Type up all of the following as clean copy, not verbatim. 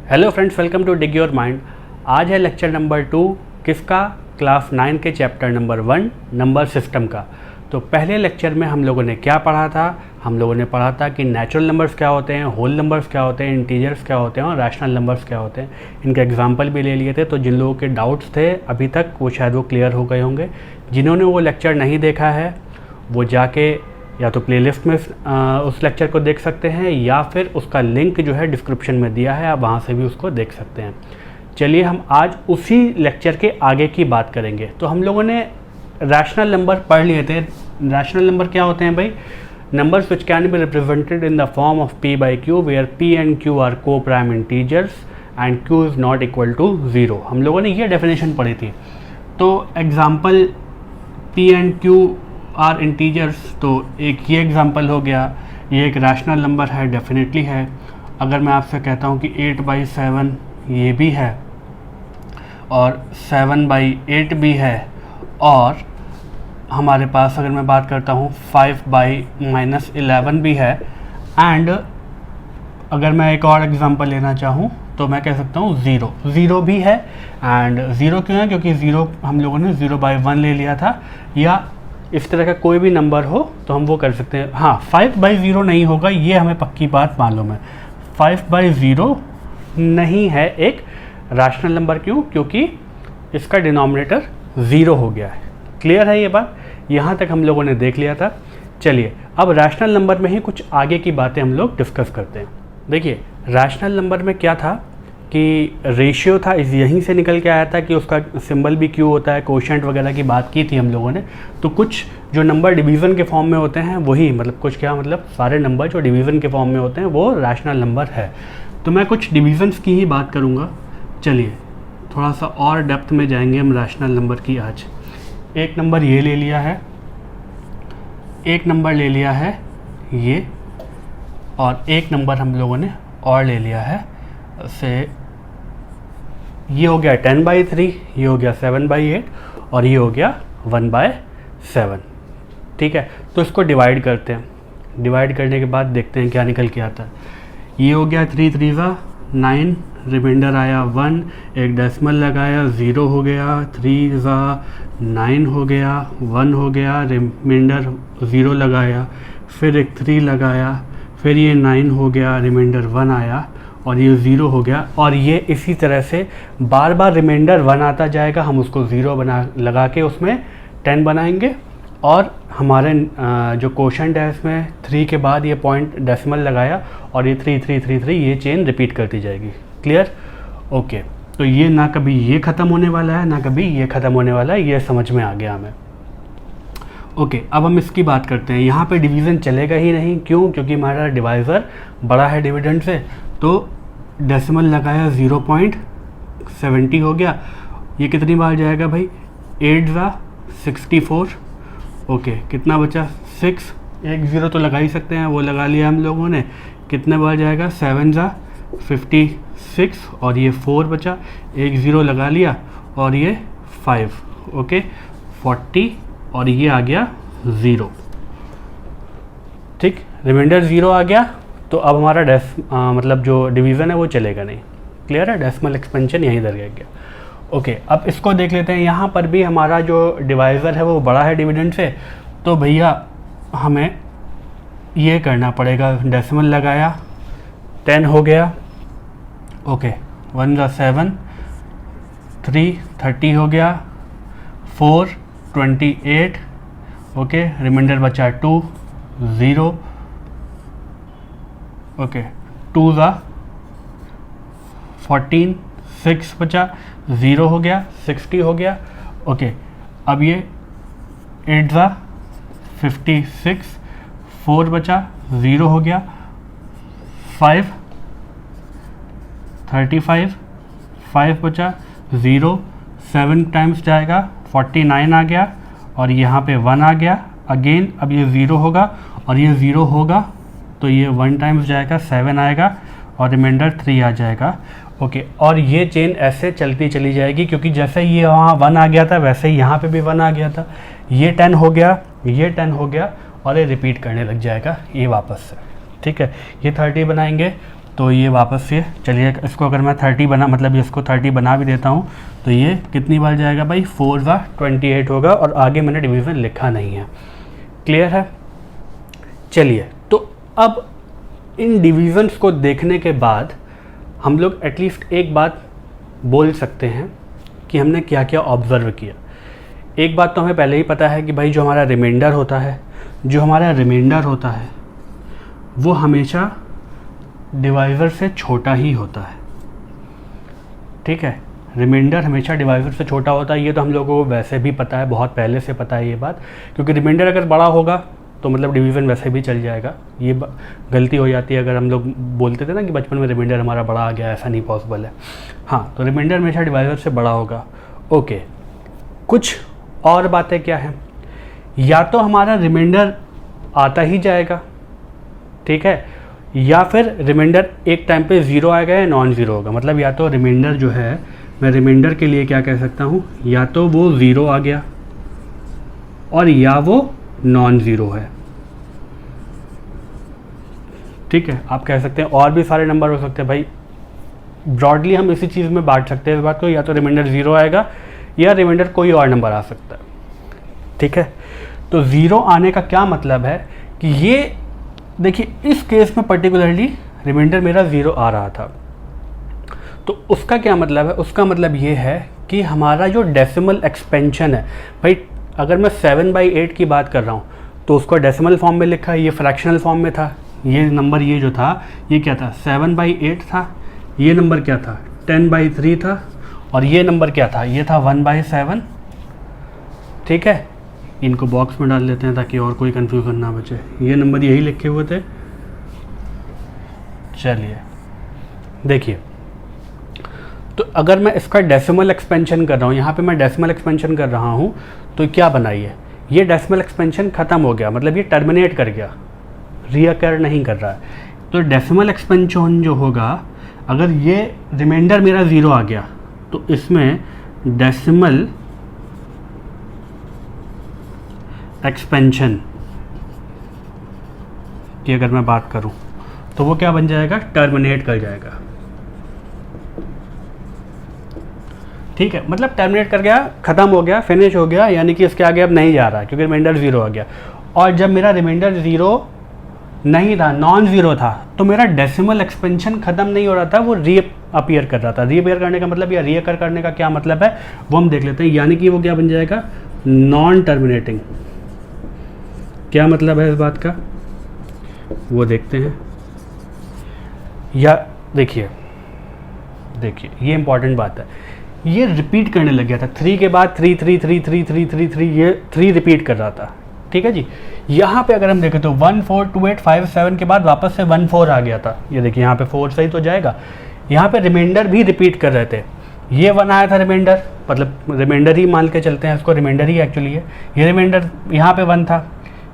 Hello friends, welcome to dig your mind. आज है lecture number 2 किसका, क्लास 9 के चैप्टर नंबर 1 नंबर सिस्टम का। तो पहले लेक्चर में हम लोगों ने क्या पढ़ा था? हम लोगों ने पढ़ा था कि नेचुरल नंबर्स क्या होते हैं, होल नंबर्स क्या होते हैं, इंटीजर्स क्या होते हैं और रैशनल नंबर्स क्या होते हैं। इनके एग्जांपल भी ले लिए थे। तो जिन लोगों के डाउट्स थे अभी तक वो शायद वो क्लियर हो गए होंगे। जिन्होंने वो लेक्चर नहीं देखा है वो जाके या तो प्लेलिस्ट में उस लेक्चर को देख सकते हैं या फिर उसका लिंक जो है डिस्क्रिप्शन में दिया है, आप वहाँ से भी उसको देख सकते हैं। चलिए हम आज उसी लेक्चर के आगे की बात करेंगे। तो हम लोगों ने रैशनल नंबर पढ़ लिए थे। रैशनल नंबर क्या होते हैं भाई? Numbers which can be represented in the form of p by q where p and q are coprime integers and q is not equal to 0। हम लोगों ने ये डेफिनेशन पढ़ी थी। तो example p and q are integers, तो एक ये एग्जांपल हो गया। ये एक रैशनल नंबर है, डेफिनेटली है। अगर मैं आपसे कहता हूँ कि 8/7 ये भी है और 7/8 भी है, और हमारे पास अगर मैं बात करता हूँ 5/-11 भी है। एंड अगर मैं एक और एग्जांपल लेना चाहूँ तो मैं कह सकता हूँ 0 भी है। एंड 0 क्यों है? क्योंकि 0 हम लोगों ने 0/1 ले लिया था, या इस तरह का कोई भी नंबर हो तो हम वो कर सकते हैं। हाँ, 5/0 नहीं होगा, ये हमें पक्की बात मालूम है। 5/0 नहीं है एक रैशनल नंबर। क्यों? क्योंकि इसका डिनोमिनेटर 0 हो गया है। क्लियर है ये बात? यहाँ तक हम लोगों ने देख लिया था। चलिए अब रैशनल नंबर में ही कुछ आगे की बातें हम लोग डिस्कस करते हैं। देखिए, रैशनल नंबर में क्या था कि रेशियो था, इस यहीं से निकल के आया था कि उसका सिंबल भी क्यू होता है। कोशेंट वगैरह की बात की थी हम लोगों ने। तो कुछ जो नंबर डिवीज़न के फॉर्म में होते हैं वही, मतलब कुछ क्या, मतलब सारे नंबर जो डिवीज़न के फॉर्म में होते हैं वो रैशनल नंबर है। तो मैं कुछ डिवीज़न्स की ही बात करूँगा। चलिए थोड़ा सा और डेप्थ में जाएंगे हम रैशनल नंबर की आज। एक नंबर ये ले लिया है, एक नंबर ले लिया है ये, और एक नंबर हम लोगों ने और ले लिया है से, ये हो गया 10/3, ये हो गया 7/8 और ये हो गया 1/7। ठीक है, तो इसको डिवाइड करते हैं। डिवाइड करने के बाद देखते हैं क्या निकल के आता है। ये हो गया 3 3 9, रिमाइंडर आया 1, एक डेसिमल लगाया 0 हो गया, 3 9 हो गया, 1 हो गया, रिमाइंडर 0 लगाया, फिर एक 3 लगाया, फिर ये 9 हो गया, रिमाइंडर 1 आया और ये 0 हो गया। और ये इसी तरह से बार बार रिमाइंडर 1 आता जाएगा। हम उसको 0 बना लगा के उसमें 10 बनाएंगे, और हमारे जो कोशेंट है इसमें 3 के बाद ये पॉइंट डेसिमल लगाया और ये 3 3 3 3, ये चेन रिपीट करती जाएगी। क्लियर? ओके, तो ये ना कभी ये ख़त्म होने वाला है ना कभी ये ख़त्म होने वाला है, ये समझ में आ गया हमें। ओके, अब हम इसकी बात करते हैं। यहाँ पे डिवीज़न चलेगा ही नहीं। क्यों? क्योंकि हमारा डिवाइज़र बड़ा है डिविडेंड से। तो डेसिमल लगाया 0.70 हो गया। ये कितनी बार जाएगा भाई? 8 64। ओके, कितना बचा? 6। एक 0 तो लगा ही सकते हैं, वो लगा लिया हम लोगों ने। कितने बार जाएगा? 7 56 और ये 4 बचा। एक 0 लगा लिया और ये 5। ओके, 40 और ये आ गया 0। ठीक, रिमाइंडर 0 आ गया। तो अब हमारा मतलब जो डिवीज़न है वो चलेगा नहीं। क्लियर है? डेसिमल एक्सपेंशन यहीं दर गया। ओके, अब इसको देख लेते हैं। यहाँ पर भी हमारा जो डिवाइज़र है वो बड़ा है डिविडेंड से। तो भैया हमें ये करना पड़ेगा, डेसिमल लगाया 10 हो गया। ओके, 1 7, 3 30 हो गया, 4 28। ओके, रिमाइंडर बचा 2 0। ओके, 2 14, 6 बचा, 0 हो गया, 60 हो गया। ओके, अब ये 8 56, 4 बचा, 0 हो गया, 5 35, 5 बचा, 0, 7 टाइम्स जाएगा, 49 आ गया और यहाँ पे 1 आ गया। अगेन अब ये 0 होगा और ये 0 होगा तो ये 1 टाइम्स जाएगा, 7 आएगा और रिमाइंडर 3 आ जाएगा। ओके, और ये चेन ऐसे चलती चली जाएगी, क्योंकि जैसे ये वहाँ 1 आ गया था वैसे ही यहाँ पे भी 1 आ गया था। ये 10 हो गया, ये 10 हो गया और ये रिपीट करने लग जाएगा ये वापस से। ठीक है, ये 30 बनाएंगे तो ये वापस से चलिए इसको अगर मैं 30 बना मतलब इसको 30 बना भी देता हूँ तो ये कितनी बार जाएगा भाई, 4 × 28 होगा, और आगे मैंने डिवीज़न लिखा नहीं है। क्लियर है? चलिए, तो अब इन डिवीज़न्स को देखने के बाद हम लोग एटलीस्ट एक बात बोल सकते हैं कि हमने क्या क्या ऑब्ज़र्व किया। एक बात तो हमें पहले ही पता है कि भाई जो हमारा रिमाइंडर होता है वो हमेशा डिवाइज़र से छोटा ही होता है। ठीक है, रिमाइंडर हमेशा डिवाइज़र से छोटा होता है। ये तो हम लोगों को वैसे भी पता है, बहुत पहले से पता है ये बात, क्योंकि रिमाइंडर अगर बड़ा होगा तो मतलब डिवीज़न वैसे भी चल जाएगा। ये गलती हो जाती है अगर हम लोग बोलते थे ना कि बचपन में रिमाइंडर हमारा बड़ा आ गया, ऐसा नहीं पॉसिबल है। हाँ, तो रिमाइंडर हमेशा डिवाइज़र से बड़ा होगा। ओके, कुछ और बातें क्या हैं? या तो हमारा रिमाइंडर आता ही जाएगा, ठीक है, या फिर रिमाइंडर एक टाइम पे ज़ीरो आएगा या नॉन ज़ीरो होगा। मतलब या तो रिमाइंडर जो है, मैं रिमाइंडर के लिए क्या कह सकता हूँ, या तो वो ज़ीरो आ गया और या वो नॉन ज़ीरो है। ठीक है, आप कह सकते हैं और भी सारे नंबर हो सकते हैं भाई। ब्रॉडली हम इसी चीज़ में बांट सकते हैं इस बात को, या तो रिमाइंडर ज़ीरो आएगा या रिमाइंडर कोई और नंबर आ सकता है। ठीक है, तो ज़ीरो आने का क्या मतलब है कि ये देखिए, इस केस में पर्टिकुलरली रिमाइंडर मेरा ज़ीरो आ रहा था, तो उसका क्या मतलब है? उसका मतलब ये है कि हमारा जो डेसिमल एक्सपेंशन है भाई, अगर मैं 7/8 की बात कर रहा हूँ तो उसको डेसिमल फॉर्म में लिखा है, ये फ्रैक्शनल फॉर्म में था। ये नंबर ये जो था ये क्या था, 7/8 था। ये नंबर क्या था, 10/3 था। और ये नंबर क्या था, ये था 1/7। ठीक है, इनको बॉक्स में डाल लेते हैं ताकि और कोई कन्फ्यूज़न ना बचे। ये नंबर यही लिखे हुए थे। चलिए देखिए, तो अगर मैं इसका डेसिमल एक्सपेंशन कर रहा हूँ, यहाँ पे मैं डेसिमल एक्सपेंशन कर रहा हूँ, तो क्या बनाइए, ये डेसिमल एक्सपेंशन ख़त्म हो गया, मतलब ये टर्मिनेट कर गया, रीअकर नहीं कर रहा है। तो डेसिमल एक्सपेंशन जो होगा, अगर ये रिमाइंडर मेरा ज़ीरो आ गया तो इसमें डेसिमल एक्सपेंशन की अगर मैं बात करूं तो वो क्या बन जाएगा, टर्मिनेट कर जाएगा। ठीक है, मतलब टर्मिनेट कर गया, ख़त्म हो गया, फिनिश हो गया, यानी कि इसके आगे अब नहीं जा रहा क्योंकि रिमाइंडर ज़ीरो आ गया। और जब मेरा रिमाइंडर ज़ीरो नहीं था, नॉन ज़ीरो था, तो मेरा डेसिमल एक्सपेंशन ख़त्म नहीं हो रहा था, वो रीअपीयर कर रहा था। रीअपीयर करने का मतलब या रीअकर करने का क्या मतलब है वो हम देख लेते हैं। यानी कि वो क्या बन जाएगा, नॉन टर्मिनेटिंग। क्या मतलब है इस बात का वो देखते हैं। या देखिए ये इंपॉर्टेंट बात है, ये रिपीट करने लग गया था। 3 के बाद 3 3 3 3 3 3 3, ये 3 रिपीट कर रहा था। ठीक है जी, यहाँ पे अगर हम देखें तो 1 4 2 8 5 7 के बाद वापस से 1 4 आ गया था। ये देखिए यहाँ पे 4 सही तो जाएगा। यहाँ पे रिमाइंडर भी रिपीट कर रहे थे। ये 1 आया था रिमाइंडर, मतलब रिमाइंडर ही मान के चलते हैं इसको, रिमाइंडर ही एक्चुअली है। ये रिमाइंडर यहाँ पे 1 था,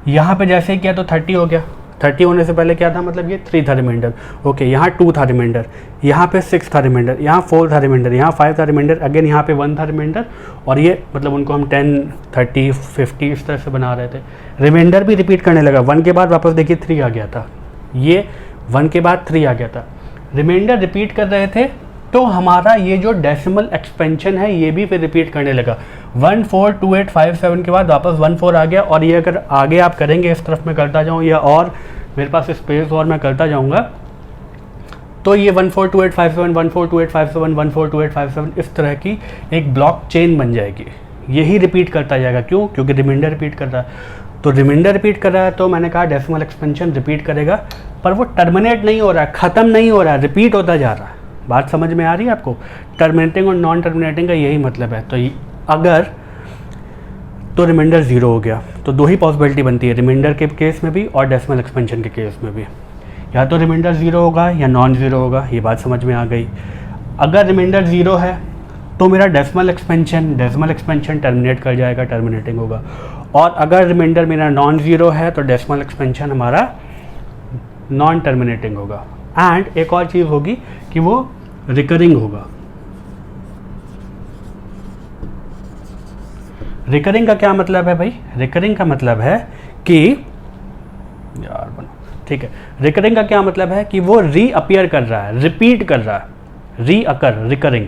यहाँ पे जैसे ही किया तो 30 हो गया। 30 होने से पहले क्या था, मतलब ये 3 था रिमाइंडर। ओके, यहाँ 2 था रिमाइंडर, यहाँ पे 6 था रिमाइंडर, यहाँ 4 था रिमाइंडर, यहाँ 5 था रिमाइंडर, अगेन यहाँ पे 1 था रिमाइंडर। और ये मतलब उनको हम 10 30 50 इस तरह से बना रहे थे। रिमाइंडर भी रिपीट करने लगा। 1 के बाद वापस देखिए 3 आ गया था, ये 1 के बाद 3 आ गया था। रिमाइंडर रिपीट कर रहे थे, तो हमारा ये जो डेसिमल एक्सपेंशन है ये भी फिर रिपीट करने लगा। 1 4 2 8 5 7 के बाद वापस 1 4 आ गया। और ये अगर आगे आप करेंगे, इस तरफ मैं करता जाऊँ या और मेरे पास स्पेस और मैं करता जाऊँगा, तो ये 1 4 2 8 5 7 1 4 2 8 5 7 1 4 2 8 5 7 इस तरह की एक ब्लॉक चेन बन जाएगी। यही रिपीट करता जाएगा। क्यों? क्योंकि रिमाइंडर रिपीट कर रहा है। तो रिमाइंडर रिपीट कर रहा है, तो मैंने कहा डेसिमल एक्सपेंशन रिपीट करेगा, पर वो टर्मिनेट नहीं हो रहा है, ख़त्म नहीं हो रहा है, रिपीट होता जा रहा है। बात समझ में आ रही है आपको? टर्मिनेटिंग और नॉन टर्मिनेटिंग का यही मतलब है। तो अगर तो रिमाइंडर ज़ीरो हो गया तो 2 ही पॉसिबिलिटी बनती है, रिमाइंडर के केस में भी और डेसिमल एक्सपेंशन के केस में भी। या तो रिमाइंडर ज़ीरो होगा या नॉन ज़ीरो होगा। ये बात समझ में आ गई। अगर रिमाइंडर ज़ीरो है तो मेरा डेसिमल एक्सपेंशन टर्मिनेट कर जाएगा, टर्मिनेटिंग होगा। और अगर रिमाइंडर मेरा नॉन ज़ीरो है तो डेसिमल एक्सपेंशन हमारा नॉन टर्मिनेटिंग होगा। एंड एक और चीज़ होगी कि वो रिकरिंग होगा। रिकरिंग का क्या मतलब है भाई? रिकरिंग का मतलब है कि यार ठीक है। रिकरिंग का क्या मतलब है कि वो रीअपियर कर रहा है, रिपीट कर रहा है, रिकरिंग,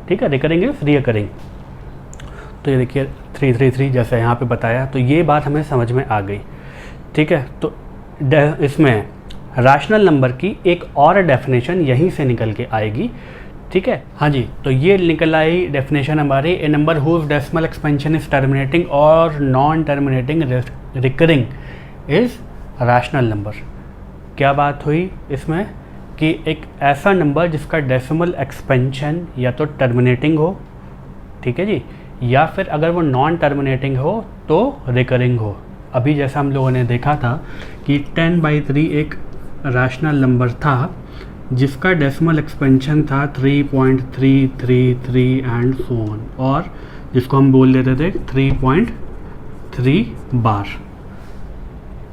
ठीक है। Recurring is recurring. तो ये देखिए 333 जैसे यहाँ पे बताया, तो ये बात हमें समझ में आ गई, ठीक है। तो इसमें रैशनल नंबर की एक और डेफिनेशन यहीं से निकल के आएगी, ठीक है। हाँ जी, तो ये निकल आई डेफिनेशन हमारी, a number whose decimal expansion is terminating और non terminating recurring is rational number. क्या बात हुई इसमें कि एक ऐसा नंबर जिसका डेसिमल एक्सपेंशन या तो टर्मिनेटिंग हो, ठीक है जी, या फिर अगर वो नॉन टर्मिनेटिंग हो तो रिकरिंग हो। अभी जैसा हम लोगों ने देखा था कि 10/3 एक रैशनल नंबर था जिसका डेसिमल एक्सपेंशन था 3.333 एंड सो ऑन, और जिसको हम बोल देते थे 3.3 बार,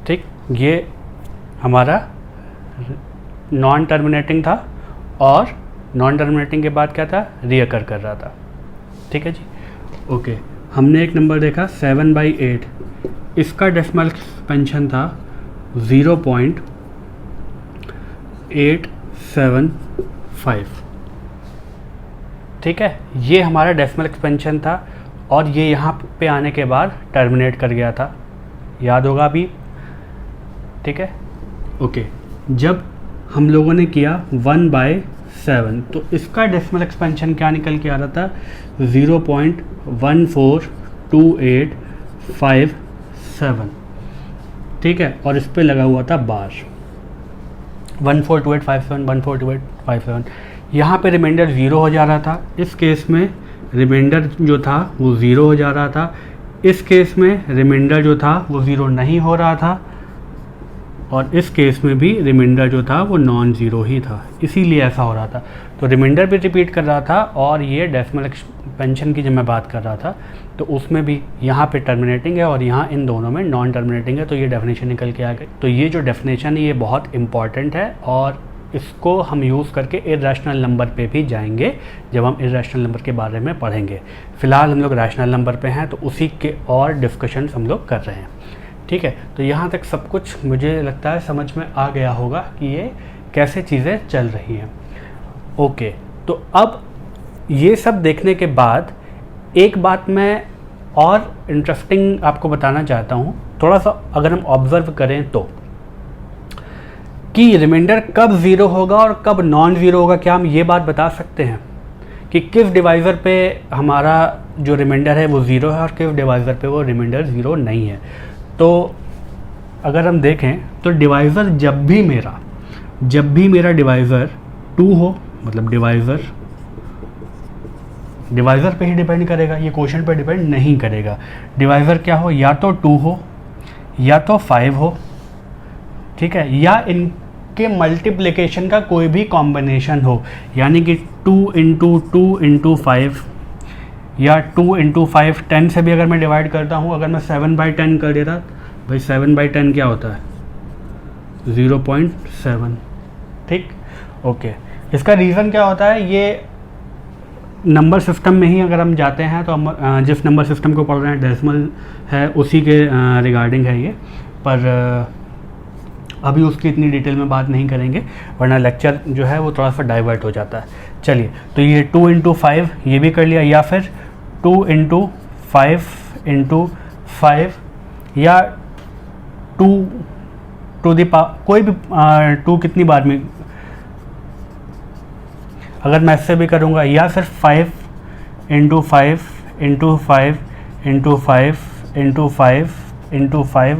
ठीक। ये हमारा नॉन टर्मिनेटिंग था और नॉन टर्मिनेटिंग के बाद क्या था, रीअकर कर रहा था, ठीक है जी। ओके, हमने एक नंबर देखा 7/8, इसका डेसिमल एक्सपेंशन था 0.875, ठीक है। ये हमारा डेसिमल एक्सपेंशन था और ये यहाँ पे आने के बाद टर्मिनेट कर गया था, याद होगा अभी, ठीक है। ओके, जब हम लोगों ने किया 1/7 तो इसका डेसिमल एक्सपेंशन क्या निकल के आ रहा था, 0.142857, ठीक है। और इस पे लगा हुआ था बार 142857, 142857। यहाँ पे रिमाइंडर 0 हो जा रहा था, इस केस में रिमाइंडर जो था वो 0 हो जा रहा था, इस केस में रिमाइंडर जो था वो 0 नहीं हो रहा था, और इस केस में भी रिमाइंडर जो था वो नॉन ज़ीरो ही था, इसीलिए ऐसा हो रहा था। तो रिमाइंडर भी रिपीट कर रहा था और ये डेसिमल एक्सपेंशन की जब मैं बात कर रहा था तो उसमें भी यहाँ पे टर्मिनेटिंग है और यहाँ इन दोनों में नॉन टर्मिनेटिंग है, तो ये डेफिनेशन निकल के आ गई। तो ये जो डेफिनेशन है ये बहुत इंपॉर्टेंट है और इसको हम यूज़ करके इर्रेशनल नंबर पे भी जाएंगे जब हम इर्रेशनल नंबर के बारे में पढ़ेंगे। फ़िलहाल हम लोग रैशनल नंबर पे हैं तो उसी के और डिस्कशन हम लोग कर रहे हैं, ठीक है। तो यहाँ तक सब कुछ मुझे लगता है समझ में आ गया होगा कि ये कैसे चीज़ें चल रही हैं। ओके, तो अब ये सब देखने के बाद एक बात मैं और इंटरेस्टिंग आपको बताना चाहता हूँ, थोड़ा सा अगर हम ऑब्ज़र्व करें तो, कि रिमाइंडर कब ज़ीरो होगा और कब नॉन ज़ीरो होगा। क्या हम ये बात बता सकते हैं कि किस डिवाइज़र पे हमारा जो रिमाइंडर है वो ज़ीरो है और किस डिवाइज़र पे वो रिमाइंडर ज़ीरो नहीं है। तो अगर हम देखें तो डिवाइज़र जब भी मेरा डिवाइज़र 2 हो, मतलब डिवाइज़र पे ही डिपेंड करेगा, ये क्वेश्चन पे डिपेंड नहीं करेगा। डिवाइज़र क्या हो, या तो 2 हो या तो 5 हो, ठीक है, या इनके मल्टीप्लिकेशन का कोई भी कॉम्बिनेशन हो, यानी कि 2 × 2 × 5 या 2 × 5 10 से भी अगर मैं डिवाइड करता हूँ, अगर मैं 7/10 कर देता, भाई 7/10 क्या होता है, 0.7, ठीक। ओके, इसका रीज़न क्या होता है, ये नंबर सिस्टम में ही अगर हम जाते हैं तो हम जिस नंबर सिस्टम को पढ़ रहे हैं डेसिमल है उसी के रिगार्डिंग है ये, पर अभी उसकी इतनी डिटेल में बात नहीं करेंगे वरना लेक्चर जो है वो थोड़ा सा डाइवर्ट हो जाता है। चलिए, तो ये 2 × 5 ये भी कर लिया, या फिर 2 × 5 × 5 या 2 टू द पावर, कोई भी 2 कितनी बार में अगर मैं इससे भी करूँगा, या फिर 5 × 5 × 5 × 5 × 5 × 5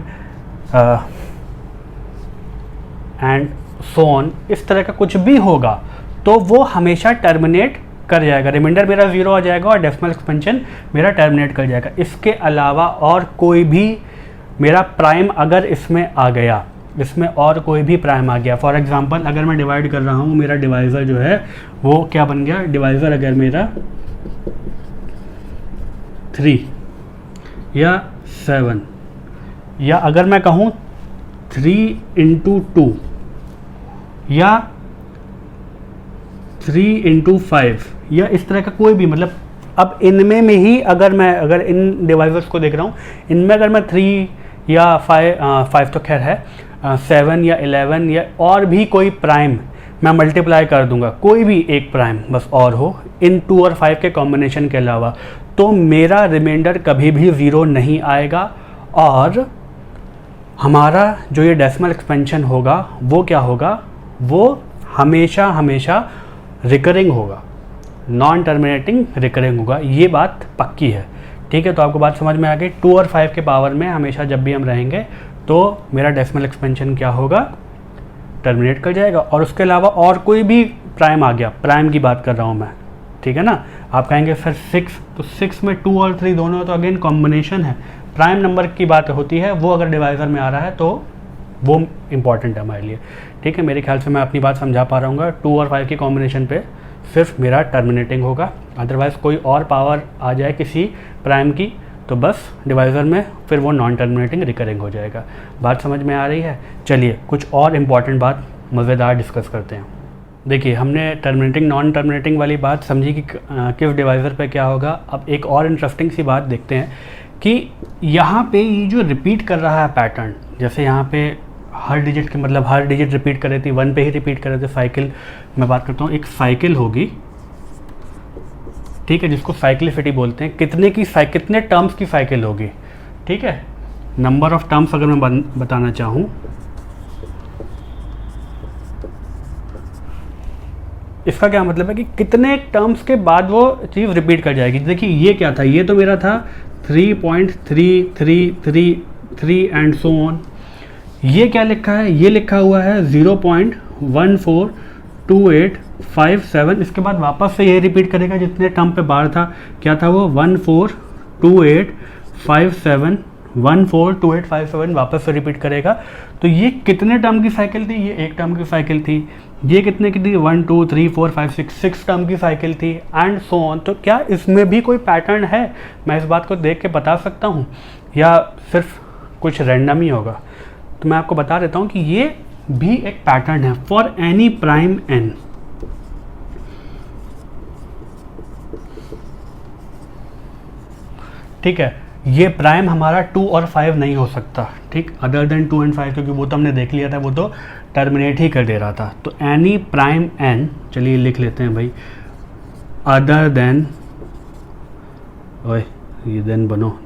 एंड सो ऑन, इस तरह का कुछ भी होगा तो वो हमेशा टर्मिनेट कर जाएगा, रिमाइंडर मेरा 0 आ जाएगा और डेसिमल एक्सपेंशन मेरा टर्मिनेट कर जाएगा। इसके अलावा और कोई भी मेरा प्राइम अगर इसमें आ गया, इसमें और कोई भी प्राइम आ गया, फॉर एग्जांपल अगर मैं डिवाइड कर रहा हूँ, मेरा डिवाइज़र जो है वो क्या बन गया, डिवाइज़र अगर मेरा 3 या 7, या अगर मैं कहूँ 3 × 2 या 3 × 5 या इस तरह का कोई भी, मतलब अब इनमें में ही अगर इन डिवाइसेस को देख रहा हूँ, इनमें अगर मैं 3 या 5 तो खैर है, 7 या 11 या और भी कोई प्राइम मैं मल्टीप्लाई कर दूंगा, कोई भी एक प्राइम बस और हो इन 2 और 5 के कॉम्बिनेशन के अलावा, तो मेरा रिमाइंडर कभी भी 0 नहीं आएगा और हमारा जो ये डेसिमल एक्सपेंशन होगा वो क्या होगा, वो हमेशा हमेशा रिकरिंग होगा, नॉन टर्मिनेटिंग रिकरिंग होगा। ये बात पक्की है, ठीक है। तो आपको बात समझ में आ गई। 2 और 5 के पावर में हमेशा जब भी हम रहेंगे तो मेरा डेसिमल एक्सपेंशन क्या होगा, टर्मिनेट कर जाएगा। और उसके अलावा और कोई भी प्राइम आ गया, प्राइम की बात कर रहा हूँ मैं, ठीक है ना। आप कहेंगे सर 6, तो 6 में 2 और 3 दोनों तो अगेन कॉम्बिनेशन है, प्राइम नंबर की बात होती है, वो अगर डिवाइज़र में आ रहा है तो वो इम्पॉर्टेंट है हमारे लिए, ठीक है। मेरे ख्याल से मैं अपनी बात समझा पा रहा हूँ। 2 और 5 की कॉम्बिनेशन पे सिर्फ मेरा टर्मिनेटिंग होगा, अदरवाइज़ कोई और पावर आ जाए किसी प्राइम की तो बस डिवाइज़र में फिर वो नॉन टर्मिनेटिंग रिकरिंग हो जाएगा। बात समझ में आ रही है। चलिए कुछ और इम्पॉर्टेंट बात मज़ेदार डिस्कस करते हैं। देखिए हमने टर्मिनेटिंग नॉन टर्मिनेटिंग वाली बात समझी कि किस डिवाइज़र पे क्या होगा। अब एक और इंटरेस्टिंग सी बात देखते हैं कि यहाँ पे ये जो रिपीट कर रहा है पैटर्न, जैसे यहाँ पे हर डिजिट के मतलब हर डिजिट रिपीट कर रही थी, 1 पे ही रिपीट कर रहे थे। साइकिल मैं बात करता हूँ, एक साइकिल होगी, ठीक है, जिसको साइक्लिसिटी बोलते हैं। कितने टर्म्स की साइकिल होगी, ठीक है। नंबर ऑफ टर्म्स अगर मैं बताना चाहूँ, इसका क्या मतलब है कि कितने टर्म्स के बाद वो चीज़ रिपीट कर जाएगी। देखिए ये क्या था, ये तो मेरा था 3.3333 एंड सो ऑन। ये क्या लिखा है, ये लिखा हुआ है 0.142857। इसके बाद वापस से ये रिपीट करेगा जितने टर्म पे बार था, क्या था वो 142857 वापस से रिपीट करेगा। तो ये कितने टर्म की साइकिल थी, ये एक टर्म की साइकिल थी। ये कितने की थी, 1 2 3 4 5 6 टर्म की साइकिल थी एंड सो ऑन। तो क्या इसमें भी कोई पैटर्न है, मैं इस बात को देख के बता सकता हूँ या सिर्फ कुछ रैंडम ही होगा। तो मैं आपको बता देता हूँ कि ये भी एक पैटर्न है फॉर एनी प्राइम n। ठीक है, ये प्राइम हमारा 2 और 5 नहीं हो सकता, ठीक, अदर देन 2 एंड 5, क्योंकि वो तो हमने देख लिया था, वो तो टर्मिनेट ही कर दे रहा था। तो एनी प्राइम n, चलिए लिख लेते हैं भाई, अदर देन, ओए ये देन बनो,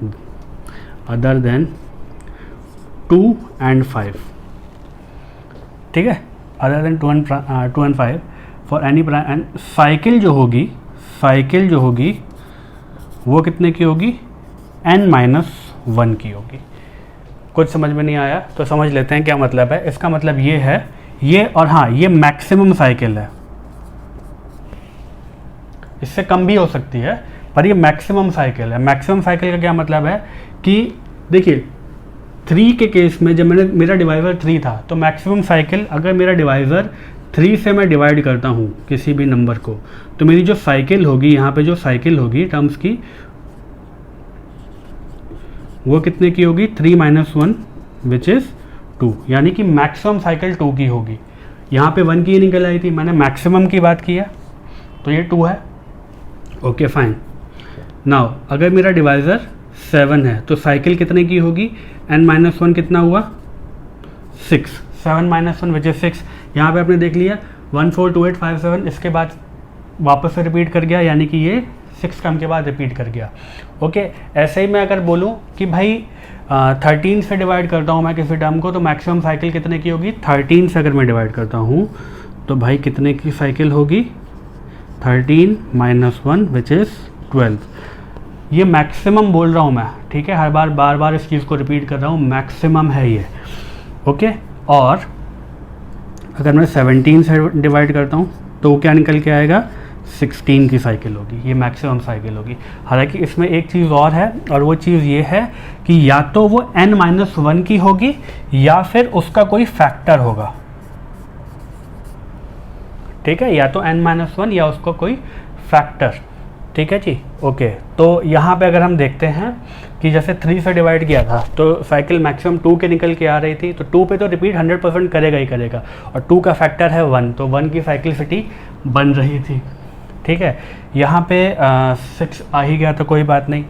अदर देन 2 एंड 5, ठीक है, other than 2 and 5 for any prime and. Cycle जो होगी वो कितने की होगी, n-1 की होगी। कुछ समझ में नहीं आया तो समझ लेते हैं क्या मतलब है। इसका मतलब ये है, ये और हाँ, ये मैक्सिमम साइकिल है, इससे कम भी हो सकती है पर ये मैक्सिमम साइकिल है। मैक्सिमम साइकिल का क्या मतलब है कि देखिए 3 के केस में जब मेरा डिवाइज़र 3 था, तो मैक्सिमम साइकिल, अगर मेरा डिवाइज़र 3 से मैं डिवाइड करता हूँ किसी भी नंबर को, तो मेरी जो साइकिल होगी, यहाँ पे जो साइकिल होगी टर्म्स की, वो कितने की होगी, 3 - 1 विच इज़ 2, यानी कि मैक्सिमम साइकिल 2 की होगी। यहाँ पे 1 की निकल आई थी, मैंने मैक्सिमम की बात की है, तो ये 2 है। Okay fine. नाउ अगर मेरा डिवाइज़र 7 है तो साइकिल कितने की होगी, n-1 कितना हुआ, 6, 7 - 1 विच इज़ 6। यहाँ पे आपने देख लिया 142857, इसके बाद वापस से रिपीट कर गया, यानी कि ये 6 टर्म के बाद रिपीट कर गया। ओके, ऐसे ही मैं अगर बोलूँ कि भाई 13 से डिवाइड करता हूँ मैं किसी टर्म को, तो मैक्सिमम साइकिल कितने की होगी, 13 से अगर मैं डिवाइड करता हूँ तो भाई कितने की साइकिल होगी, 13 - 1 विच इज़ 12। ये मैक्सिमम बोल रहा हूँ मैं, ठीक है, हर बार बार इस चीज़ को रिपीट कर रहा हूँ, मैक्सिमम है ये। ओके, और अगर मैं 17 से डिवाइड करता हूँ तो वो क्या निकल के आएगा, 16 की साइकिल होगी, ये मैक्सिमम साइकिल होगी। हालांकि इसमें एक चीज़ और है, और वो चीज़ ये है कि या तो वो n-1 की होगी या फिर उसका कोई फैक्टर होगा, ठीक है, या तो n-1 या उसका कोई फैक्टर, ठीक है जी। ओके, तो यहाँ पे अगर हम देखते हैं कि जैसे 3 से डिवाइड किया था तो साइकिल मैक्सिमम 2 के निकल के आ रही थी, तो 2 पे तो रिपीट 100% करेगा ही करेगा, और 2 का फैक्टर है 1, तो 1 की साइक्लिसिटी बन रही थी, ठीक है। यहाँ पे 6 आ ही गया तो कोई बात नहीं,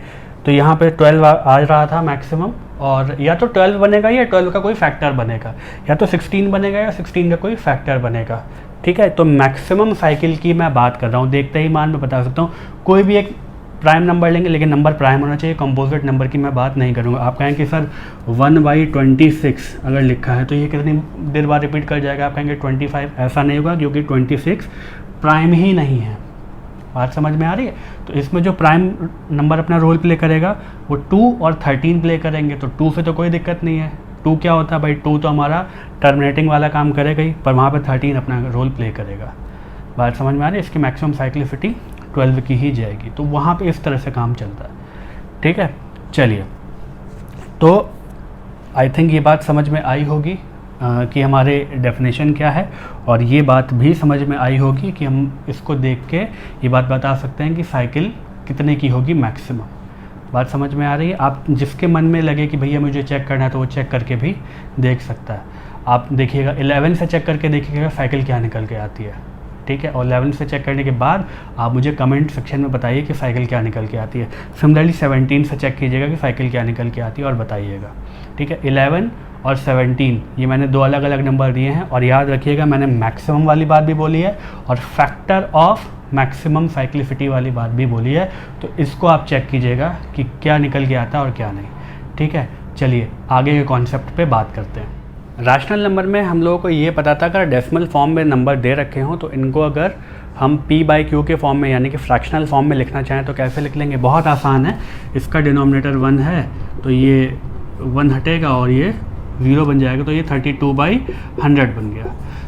तो यहाँ पे 12 आ रहा था मैक्सिमम, और या तो 12 बनेगा या 12 का कोई फैक्टर बनेगा, या तो 16 बनेगा या 16 का कोई फैक्टर बनेगा। ठीक है, तो मैक्सिमम साइकिल की मैं बात कर रहा हूँ, देखते ही मान मैं बता सकता हूँ। कोई भी एक प्राइम नंबर लेंगे, लेकिन नंबर प्राइम होना चाहिए, कंपोजिट नंबर की मैं बात नहीं करूँगा। आप कहेंगे कि सर 1/26 अगर लिखा है तो ये कितनी देर बाद रिपीट कर जाएगा, आप कहेंगे 25। ऐसा नहीं होगा, क्योंकि 26 प्राइम ही नहीं है। बात समझ में आ रही है? तो इसमें जो प्राइम नंबर अपना रोल प्ले करेगा वो 2 और 13 प्ले करेंगे। तो 2 से तो कोई दिक्कत नहीं है, 2 क्या होता है भाई, 2 तो हमारा टर्मिनेटिंग वाला काम करेगा ही, पर वहाँ पे 13 अपना रोल प्ले करेगा। बात समझ में आ रही है? इसकी मैक्सिमम साइक्लिसिटी 12 की ही जाएगी। तो वहाँ पे इस तरह से काम चलता है। ठीक है, चलिए, तो आई थिंक ये बात समझ में आई होगी कि हमारे डेफिनेशन क्या है, और ये बात भी समझ में आई होगी कि हम इसको देख के ये बात बता सकते हैं कि साइकिल कितने की होगी मैक्सिमम। बात समझ में आ रही है? आप जिसके मन में लगे कि भैया मुझे चेक करना है तो वो चेक करके भी देख सकता है। आप देखिएगा 11 से चेक करके देखिएगा साइकिल क्या निकल के आती है। ठीक है, और 11 से चेक करने के बाद आप मुझे कमेंट सेक्शन में बताइए कि साइकिल क्या निकल के आती है। सिमिलरली 17 से चेक कीजिएगा कि साइकिल क्या निकल के आती है और बताइएगा। ठीक है, 11 और 17 ये मैंने दो अलग अलग नंबर दिए हैं, और याद रखिएगा मैंने मैक्सिमम वाली बात भी बोली है और फैक्टर ऑफ मैक्सिमम साइक्लिसिटी वाली बात भी बोली है। तो इसको आप चेक कीजिएगा कि क्या निकल के आता है और क्या नहीं। ठीक है, चलिए आगे के कॉन्सेप्ट पे बात करते हैं। रैशनल नंबर में हम लोगों को ये पता था अगर डेसिमल फॉर्म में नंबर दे रखे हों तो इनको अगर हम p/q के फॉर्म में यानी कि फ्रैक्शनल फॉर्म में लिखना चाहें तो कैसे लिख लेंगे? बहुत आसान है। इसका डिनोमिनेटर 1 है तो ये 1 हटेगा और ये 0 बन जाएगा, तो ये 32/100 बन गया।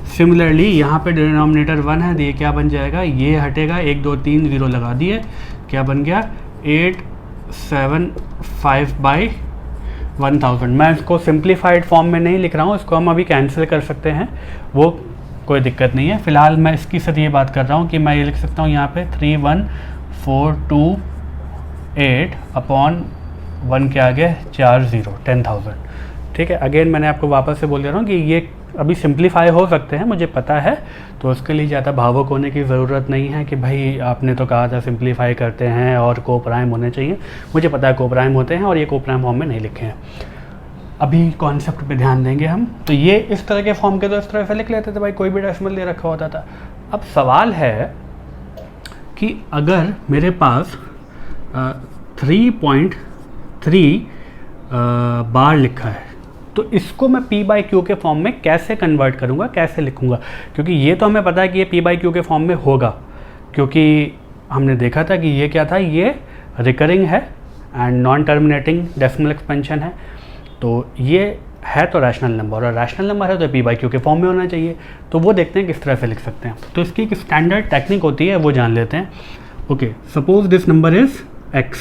सिमिलरली यहाँ पे डिनोमिनेटर 1 है तो ये क्या बन जाएगा? ये हटेगा, 1 2 3 0 लगा दिए, क्या बन गया? 875/1000। मैं इसको सिंप्लीफाइड फॉर्म में नहीं लिख रहा हूँ, इसको हम अभी कैंसिल कर सकते हैं, वो कोई दिक्कत नहीं है। फिलहाल मैं इसकी सिर्फ ये बात कर रहा हूँ कि मैं ये लिख सकता हूँ यहाँ पे 31428/1 के आगे 40 10,000। ठीक है, अगेन मैंने आपको वापस से बोल दे रहा हूँ कि ये अभी सिंप्लीफाई हो सकते हैं, मुझे पता है, तो उसके लिए ज़्यादा भावुक होने की ज़रूरत नहीं है कि भाई आपने तो कहा था सिंप्लीफाई करते हैं और को प्राइम होने चाहिए। मुझे पता है को प्राइम होते हैं और ये को प्राइम फॉर्म में नहीं लिखे हैं। अभी कॉन्सेप्ट पे ध्यान देंगे हम। तो ये इस तरह के फॉर्म के तो इस तरह से लिख लेते थे भाई, कोई भी डेसिमल दे रखा होता था। अब सवाल है कि अगर मेरे पास 3.3 बार लिखा है तो इसको मैं p/q के फॉर्म में कैसे कन्वर्ट करूँगा, कैसे लिखूँगा? क्योंकि ये तो हमें पता है कि ये p/q के फॉर्म में होगा, क्योंकि हमने देखा था कि ये क्या था, ये रिकरिंग है and non terminating decimal expansion है। तो ये है तो रैशनल नंबर, और रैशनल नंबर है तो p/q के फॉर्म में होना चाहिए। तो वो देखते हैं किस तरह से लिख सकते हैं। तो इसकी एक स्टैंडर्ड टेक्निक होती है, वो जान लेते हैं। Okay, suppose this number is x।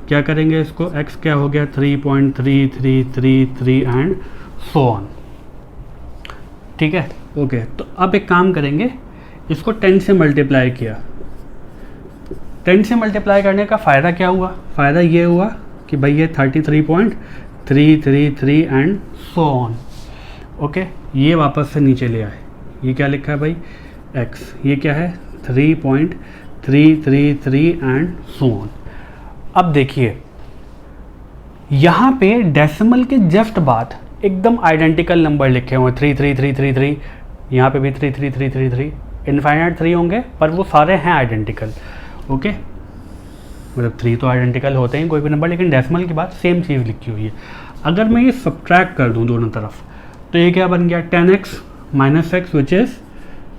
क्या करेंगे इसको? x क्या हो गया? 3.3333 एंड सो ऑन। ठीक है, ओके। तो अब एक काम करेंगे, इसको 10 से मल्टीप्लाई किया। 10 से मल्टीप्लाई करने का फ़ायदा क्या हुआ? फ़ायदा ये हुआ कि भाई ये 33.333 एंड सो ऑन। ओके, ये वापस से नीचे ले आए। ये क्या लिखा है भाई? x। ये क्या है? 3.333 एंड सो ऑन। अब देखिए यहाँ पे डेसिमल के जस्ट बाद एकदम आइडेंटिकल नंबर लिखे हुए 33333, यहाँ पे भी 33333, इनफाइनाइट 3 होंगे पर वो सारे हैं आइडेंटिकल। ओके, मतलब 3 तो आइडेंटिकल होते हैं कोई भी नंबर, लेकिन डेसिमल के बाद सेम चीज़ लिखी हुई है। अगर मैं ये सब्ट्रैक्ट कर दूँ दोनों तरफ तो ये क्या बन गया? 10x - x which is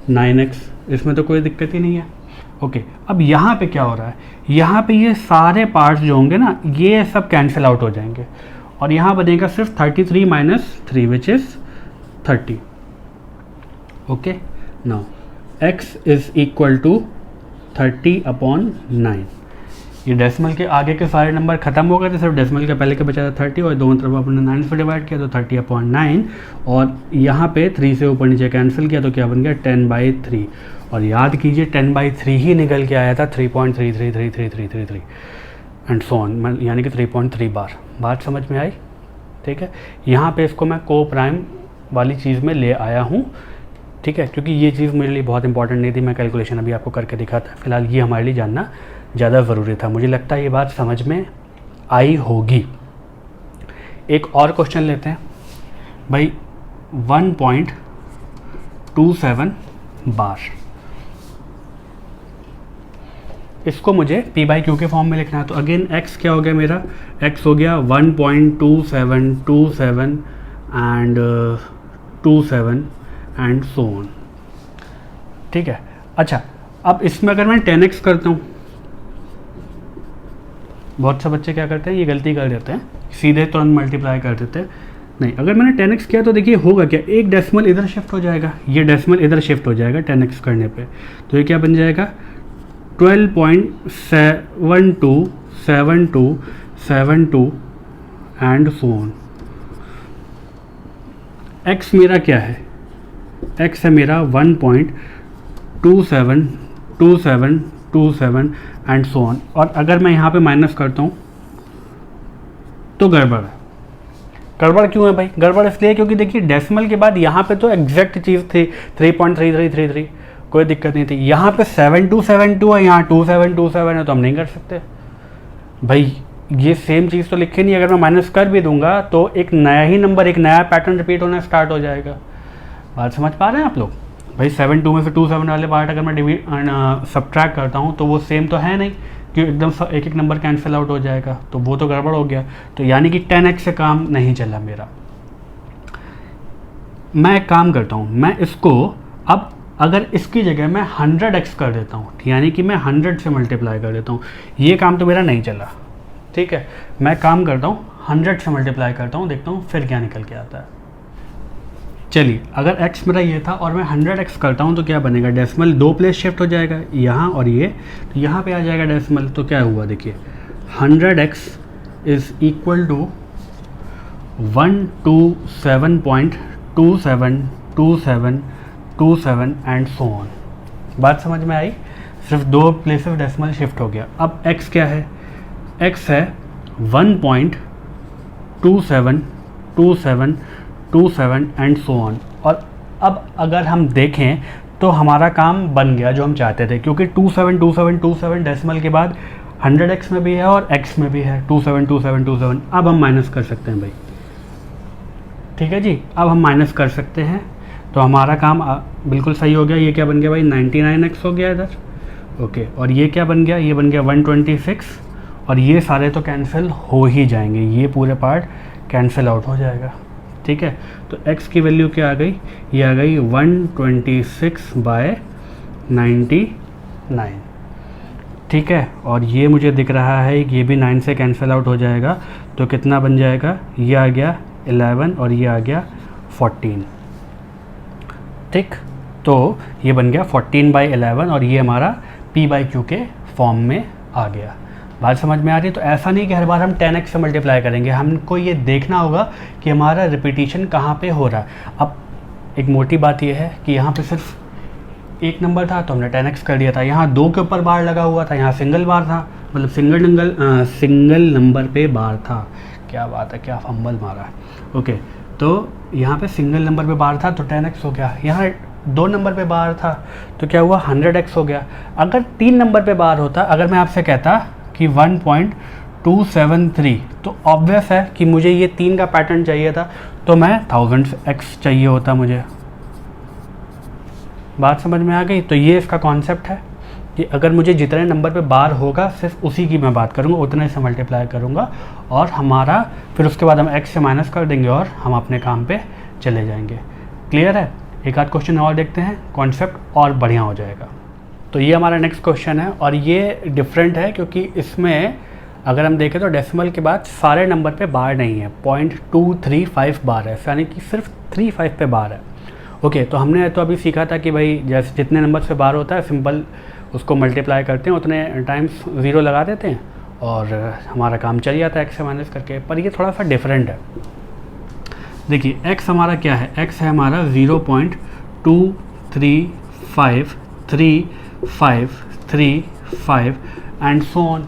9x। इसमें तो कोई दिक्कत ही नहीं है। ओके, अब यहाँ पे क्या हो रहा है? यहाँ पे ये सारे पार्ट्स जो होंगे ना, ये सब कैंसिल आउट हो जाएंगे और यहाँ बनेगा सिर्फ 33 - 3 which is 30। Okay, now x is equal to 30/9। ये डेसिमल के आगे के सारे नंबर खत्म हो गए थे, सिर्फ डेसिमल के पहले के बचा था 30 और दोनों तरफ अपने 9 से डिवाइड किया तो 30/9, और यहाँ पे 3 से ऊपर नीचे कैंसिल किया तो क्या बन गया? 10/3। और याद कीजिए 10/3 ही निकल के आया था 3.333333 एंड सो ऑन, यानी कि 3.3 बार। बात समझ में आई? ठीक है, यहाँ पे इसको मैं को प्राइम वाली चीज़ में ले आया हूँ। ठीक है, क्योंकि ये चीज़ मेरे लिए बहुत इंपॉर्टेंट नहीं थी, मैं कैलकुलेशन अभी आपको करके दिखाता। फिलहाल ये हमारे लिए जानना ज़्यादा ज़रूरी था। मुझे लगता है ये बात समझ में आई होगी। एक और क्वेश्चन लेते हैं भाई, 1.27 बार, इसको मुझे p बाई क्यू के फॉर्म में लिखना है। तो अगेन x क्या हो गया मेरा, x हो गया 1.2727 एंड 27 एंड सो ऑन। ठीक है, अच्छा अब इसमें अगर मैं 10x करता हूँ, बहुत से बच्चे क्या करते हैं, ये गलती कर देते हैं, सीधे तुरंत मल्टीप्लाई कर देते हैं। नहीं, अगर मैंने 10x किया तो देखिए होगा क्या, एक डेसिमल इधर शिफ्ट हो जाएगा, ये डेसिमल इधर शिफ्ट हो जाएगा 10x करने पे, तो ये क्या बन जाएगा 12.7272 एंड सो ऑन। x मेरा क्या है, x है मेरा 1.272727 एंड सो ऑन। और अगर मैं यहाँ पे माइनस करता हूँ तो गड़बड़ है। गड़बड़ क्यों है भाई, गड़बड़ इसलिए क्योंकि देखिए डेसिमल के बाद यहाँ पे तो एग्जैक्ट चीज़ थी 3.3333, कोई दिक्कत नहीं थी। यहाँ पे 7272 है, यहाँ 2727 है, तो हम नहीं कर सकते भाई, ये सेम चीज़ तो लिखी नहीं। अगर मैं माइनस कर भी दूंगा तो एक नया ही नंबर, एक नया पैटर्न रिपीट होना स्टार्ट हो जाएगा। बात समझ पा रहे हैं आप लोग भाई, 72 में से 27 वाले पार्ट अगर मैं सब्ट्रैक्ट करता हूँ तो वो सेम तो है नहीं, कि एकदम एक एक नंबर कैंसिल आउट हो जाएगा, तो वो तो गड़बड़ हो गया। तो यानी कि 10x से काम नहीं चला मेरा। मैं एक काम करता हूँ, मैं इसको अब अगर इसकी जगह मैं 100x कर देता हूँ, यानी कि मैं 100 से मल्टीप्लाई कर देता हूँ, ये काम तो मेरा नहीं चला। ठीक है, मैं काम करता हूँ 100 से मल्टीप्लाई करता हूँ, देखता हूँ फिर क्या निकल के आता है। चलिए, अगर x मेरा ये था और मैं 100x करता हूँ तो क्या बनेगा, डेसिमल 2 प्लेस शिफ्ट हो जाएगा, यहाँ और ये, तो यहाँ पे आ जाएगा डेसिमल। तो क्या हुआ देखिए, 100x is equal to 127.2727 and so on. बात समझ में आई, सिर्फ 2 प्लेसेस डेसिमल शिफ्ट हो गया। अब x क्या है, x है 1.272727 एंड सो ऑन। और अब अगर हम देखें तो हमारा काम बन गया जो हम चाहते थे, क्योंकि 272727 डेसिमल के बाद 100x में भी है और x में भी है 272727। अब हम माइनस कर सकते हैं भाई, ठीक है जी, अब हम माइनस कर सकते हैं, तो हमारा काम बिल्कुल सही हो गया। ये क्या बन गया भाई, 99x हो गया इधर, ओके। और ये क्या बन गया, ये बन गया 126, और ये सारे तो कैंसिल हो ही जाएंगे, ये पूरे पार्ट कैंसिल आउट हो जाएगा। ठीक है, तो x की वैल्यू क्या आ गई, ये आ गई 126/99। ठीक है, और ये मुझे दिख रहा है कि ये भी 9 से कैंसिल आउट हो जाएगा, तो कितना बन जाएगा, ये आ गया 11 और ये आ गया 14। ठीक, तो ये बन गया 14/11 और ये हमारा p/q के फॉर्म में आ गया। बात समझ में आ रही है। तो ऐसा नहीं कि हर बार हम 10x से मल्टीप्लाई करेंगे, हमको ये देखना होगा कि हमारा रिपीटिशन कहाँ पे हो रहा है। अब एक मोटी बात ये है कि यहाँ पे सिर्फ एक नंबर था तो हमने 10x कर दिया था, यहाँ 2 के ऊपर बार लगा हुआ था, यहाँ सिंगल बार था, मतलब सिंगल नंबर पे बार था। क्या बात है, क्या फंबल मारा है, ओके। तो यहाँ पे सिंगल नंबर पे बार था तो 10x हो गया, यहाँ 2 नंबर पे बार था तो क्या हुआ 100x हो गया। अगर 3 नंबर पे बार होता, अगर मैं आपसे कहता कि 1.273, तो ऑब्वियस है कि मुझे ये 3 का पैटर्न चाहिए था, तो मैं 1000x चाहिए होता मुझे। बात समझ में आ गई। तो ये इसका कॉन्सेप्ट है कि अगर मुझे जितने नंबर पे बार होगा सिर्फ उसी की मैं बात करूँगा, उतने से मल्टीप्लाई करूँगा, और हमारा फिर उसके बाद हम x से माइनस कर देंगे और हम अपने काम पे चले जाएंगे। क्लियर है। एक आध क्वेश्चन और देखते हैं, कॉन्सेप्ट और बढ़िया हो जाएगा। तो ये हमारा नेक्स्ट क्वेश्चन है और ये डिफरेंट है क्योंकि इसमें अगर हम देखें तो डेसिमल के बाद सारे नंबर पे बार नहीं है, 0.235 बार है, यानी कि सिर्फ 35 पे बार है। ओके, तो हमने तो अभी सीखा था कि भाई जैसे जितने नंबर पे बार होता है सिंपल उसको मल्टीप्लाई करते हैं, उतने टाइम्स 0 लगा देते हैं और हमारा काम चल जाता है x से माइनस करके। पर ये थोड़ा सा डिफरेंट है। देखिए x हमारा क्या है, x है हमारा 0.2353535 एंड सो ऑन।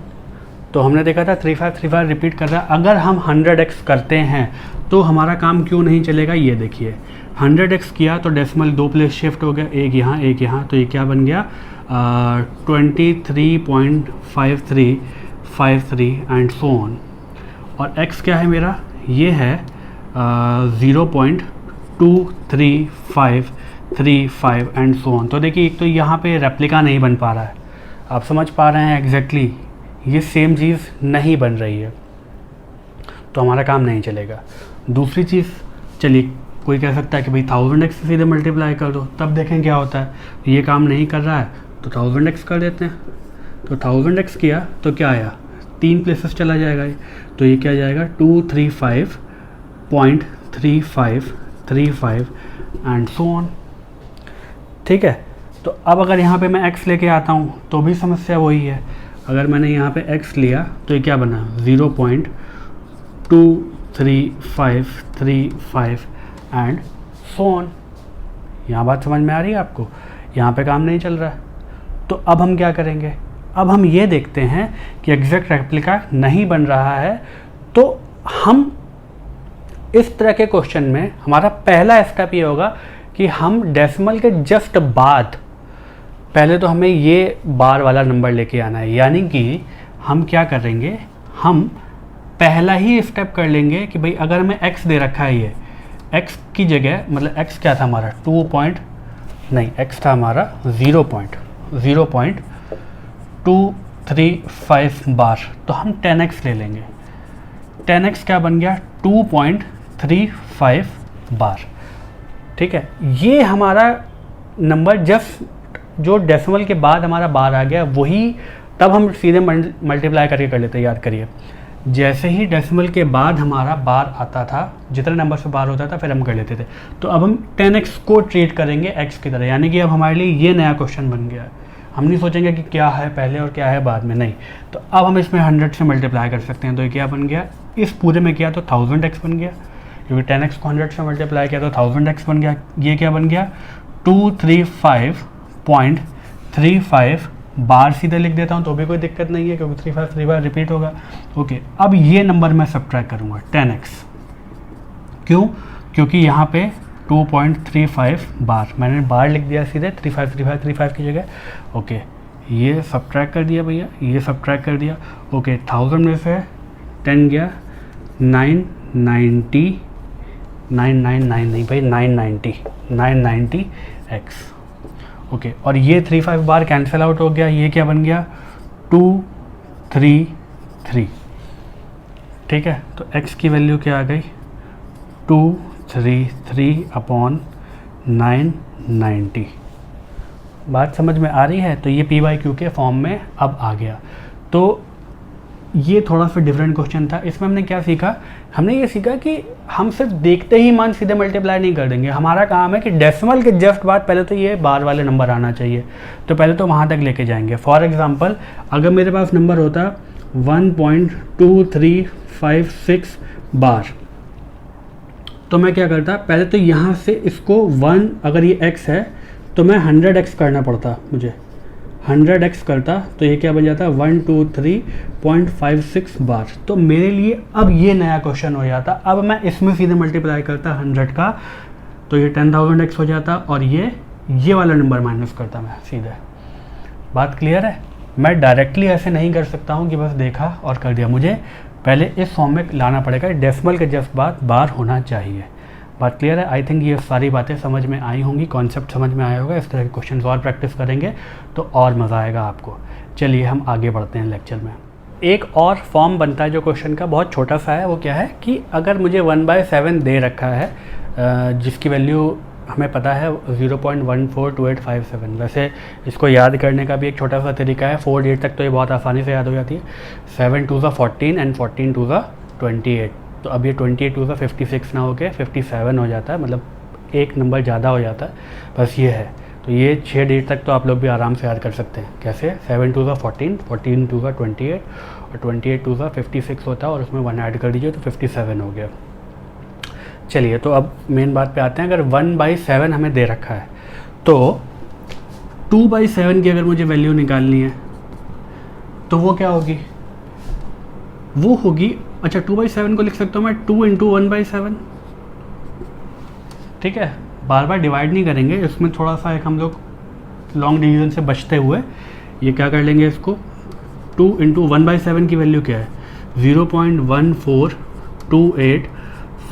तो हमने देखा था 3535 रिपीट कर रहा है। अगर हम 100x करते हैं तो हमारा काम क्यों नहीं चलेगा, ये देखिए 100x किया तो डेसिमल 2 प्लेस शिफ्ट हो गया, एक यहाँ एक यहाँ, तो ये क्या बन गया 23.5353 एंड सो ऑन। और x क्या है मेरा, ये है 0.23535 एंड सो ऑन। तो देखिए एक तो यहाँ पे रेप्लिका नहीं बन पा रहा है, आप समझ पा रहे हैं एग्जैक्टली ये सेम चीज़ नहीं बन रही है, तो हमारा काम नहीं चलेगा। दूसरी चीज़, चलिए कोई कह सकता है कि भाई 1000x से सीधे मल्टीप्लाई कर दो, तब देखें क्या होता है। ये काम नहीं कर रहा है तो 1000x कर देते हैं। तो 1000x किया तो क्या आया, 3 प्लेसेस चला जाएगा ये, तो ये क्या जाएगा 235.3535 एंड सो ऑन। ठीक है, तो अब अगर यहाँ पे मैं x लेके आता हूँ तो भी समस्या वही है। अगर मैंने यहाँ पे x लिया तो ये क्या बना 0.23535 एंड सो ऑन। यहाँ बात समझ में आ रही है आपको, यहाँ पे काम नहीं चल रहा है। तो अब हम क्या करेंगे, अब हम ये देखते हैं कि एग्जैक्ट रेप्लिका नहीं बन रहा है। तो हम इस तरह के क्वेश्चन में हमारा पहला स्टेप ये होगा कि हम डेसिमल के जस्ट बाद पहले तो हमें ये बार वाला नंबर लेके आना है। यानी कि हम क्या करेंगे, हम पहला ही स्टेप कर लेंगे कि भाई अगर हमें x दे रखा है, ये x की जगह मतलब x क्या था हमारा x था हमारा 0.235 बार, तो हम 10x ले लेंगे। 10x क्या बन गया 2.35 बार। ठीक है, ये हमारा नंबर जस्ट जो डेसिमल के बाद हमारा बार आ गया वही, तब हम सीधे मल्टीप्लाई करके कर लेते हैं। याद करिए, जैसे ही डेसिमल के बाद हमारा बार आता था, जितने नंबर से बार होता था फिर हम कर लेते थे। तो अब हम 10x को ट्रीट करेंगे x की तरह, यानी कि अब हमारे लिए ये नया क्वेश्चन बन गया है। हम नहीं सोचेंगे कि क्या है पहले और क्या है बाद में, नहीं। तो अब हम इसमें 100 से मल्टीप्लाई कर सकते हैं। तो ये क्या बन गया, इस पूरे में किया तो 1000x बन गया, क्योंकि 10x को 100 से मल्टीप्लाई किया तो 1000x बन गया। ये क्या बन गया 235.35 बार सीधे लिख देता हूँ तो भी कोई दिक्कत नहीं है, क्योंकि 35 3 बार रिपीट होगा। ओके, अब ये नंबर मैं सब्ट्रैक्ट करूँगा 10x, क्यों, क्योंकि यहाँ पे 2.35 बार, मैंने बार लिख दिया सीधे 35 की जगह। ओके, ये सब्ट्रैक्ट कर दिया भैया, ये सब्ट्रैक्ट कर दिया। ओके, 1000 में से 10 गया 990 नहीं भाई 990 x। ओके, और ये 35 बार कैंसिल आउट हो गया, ये क्या बन गया 233। ठीक है, तो x की वैल्यू क्या आ गई 233/990। बात समझ में आ रही है। तो ये p/q के फॉर्म में अब आ गया। तो ये थोड़ा सा डिफरेंट क्वेश्चन था। इसमें हमने क्या सीखा, हमने ये सीखा कि हम सिर्फ देखते ही मान सीधे मल्टीप्लाई नहीं कर देंगे। हमारा काम है कि डेसिमल के जस्ट बाद पहले तो ये बार वाले नंबर आना चाहिए, तो पहले तो वहाँ तक लेके जाएंगे। फॉर एग्जांपल, अगर मेरे पास नंबर होता 1.2356 बार, तो मैं क्या करता, पहले तो यहाँ से इसको 1, अगर ये x है तो मैं 100x करना पड़ता, मुझे 100x करता, तो ये क्या बन जाता 123.56 बार। तो मेरे लिए अब ये नया क्वेश्चन हो जाता। अब मैं इसमें सीधे मल्टीप्लाई करता 100 का, तो ये 10,000x हो जाता, और ये वाला नंबर माइनस करता मैं सीधे। बात क्लियर है। मैं डायरेक्टली ऐसे नहीं कर सकता हूँ कि बस देखा और कर दिया, मुझे पहले इस फॉर्म में लाना पड़ेगा। डेसिमल के जस्ट बाद बार होना चाहिए। बात क्लियर है। आई थिंक ये सारी बातें समझ में आई होंगी, कॉन्सेप्ट समझ में आया होगा। इस तरह के क्वेश्चंस और प्रैक्टिस करेंगे तो और मज़ा आएगा आपको। चलिए हम आगे बढ़ते हैं लेक्चर में। एक और फॉर्म बनता है जो क्वेश्चन का, बहुत छोटा सा है। वो क्या है कि अगर मुझे 1/7 दे रखा है, जिसकी वैल्यू हमें पता है 0.142857। वैसे इसको याद करने का भी एक छोटा सा तरीका है, 4 डेट तक तो ये बहुत आसानी से याद हो जाती है। 7 2 14 एंड 14 2 28। तो अब ये 28 2 56 ना होके 57 हो जाता है, मतलब एक नंबर ज़्यादा हो जाता है, बस ये है। तो ये 6 डेट तक तो आप लोग भी आराम से याद कर सकते हैं। कैसे, 7 2 14, 14 2 28 और 28 2 56 होता है, और उसमें 1 ऐड कर दीजिए तो 57 हो गया। चलिए, तो अब मेन बात पे आते हैं। अगर 1/7 हमें दे रखा है, तो 2/7 की अगर मुझे वैल्यू निकालनी है तो वो क्या होगी, वो होगी, अच्छा 2/7 को लिख सकता हूँ मैं 2 × 1/7। ठीक है, बार बार डिवाइड नहीं करेंगे, इसमें थोड़ा सा एक हम लोग लॉन्ग डिवीजन से बचते हुए ये क्या कर लेंगे, इसको 2 × 1/7 की वैल्यू क्या है 0.1428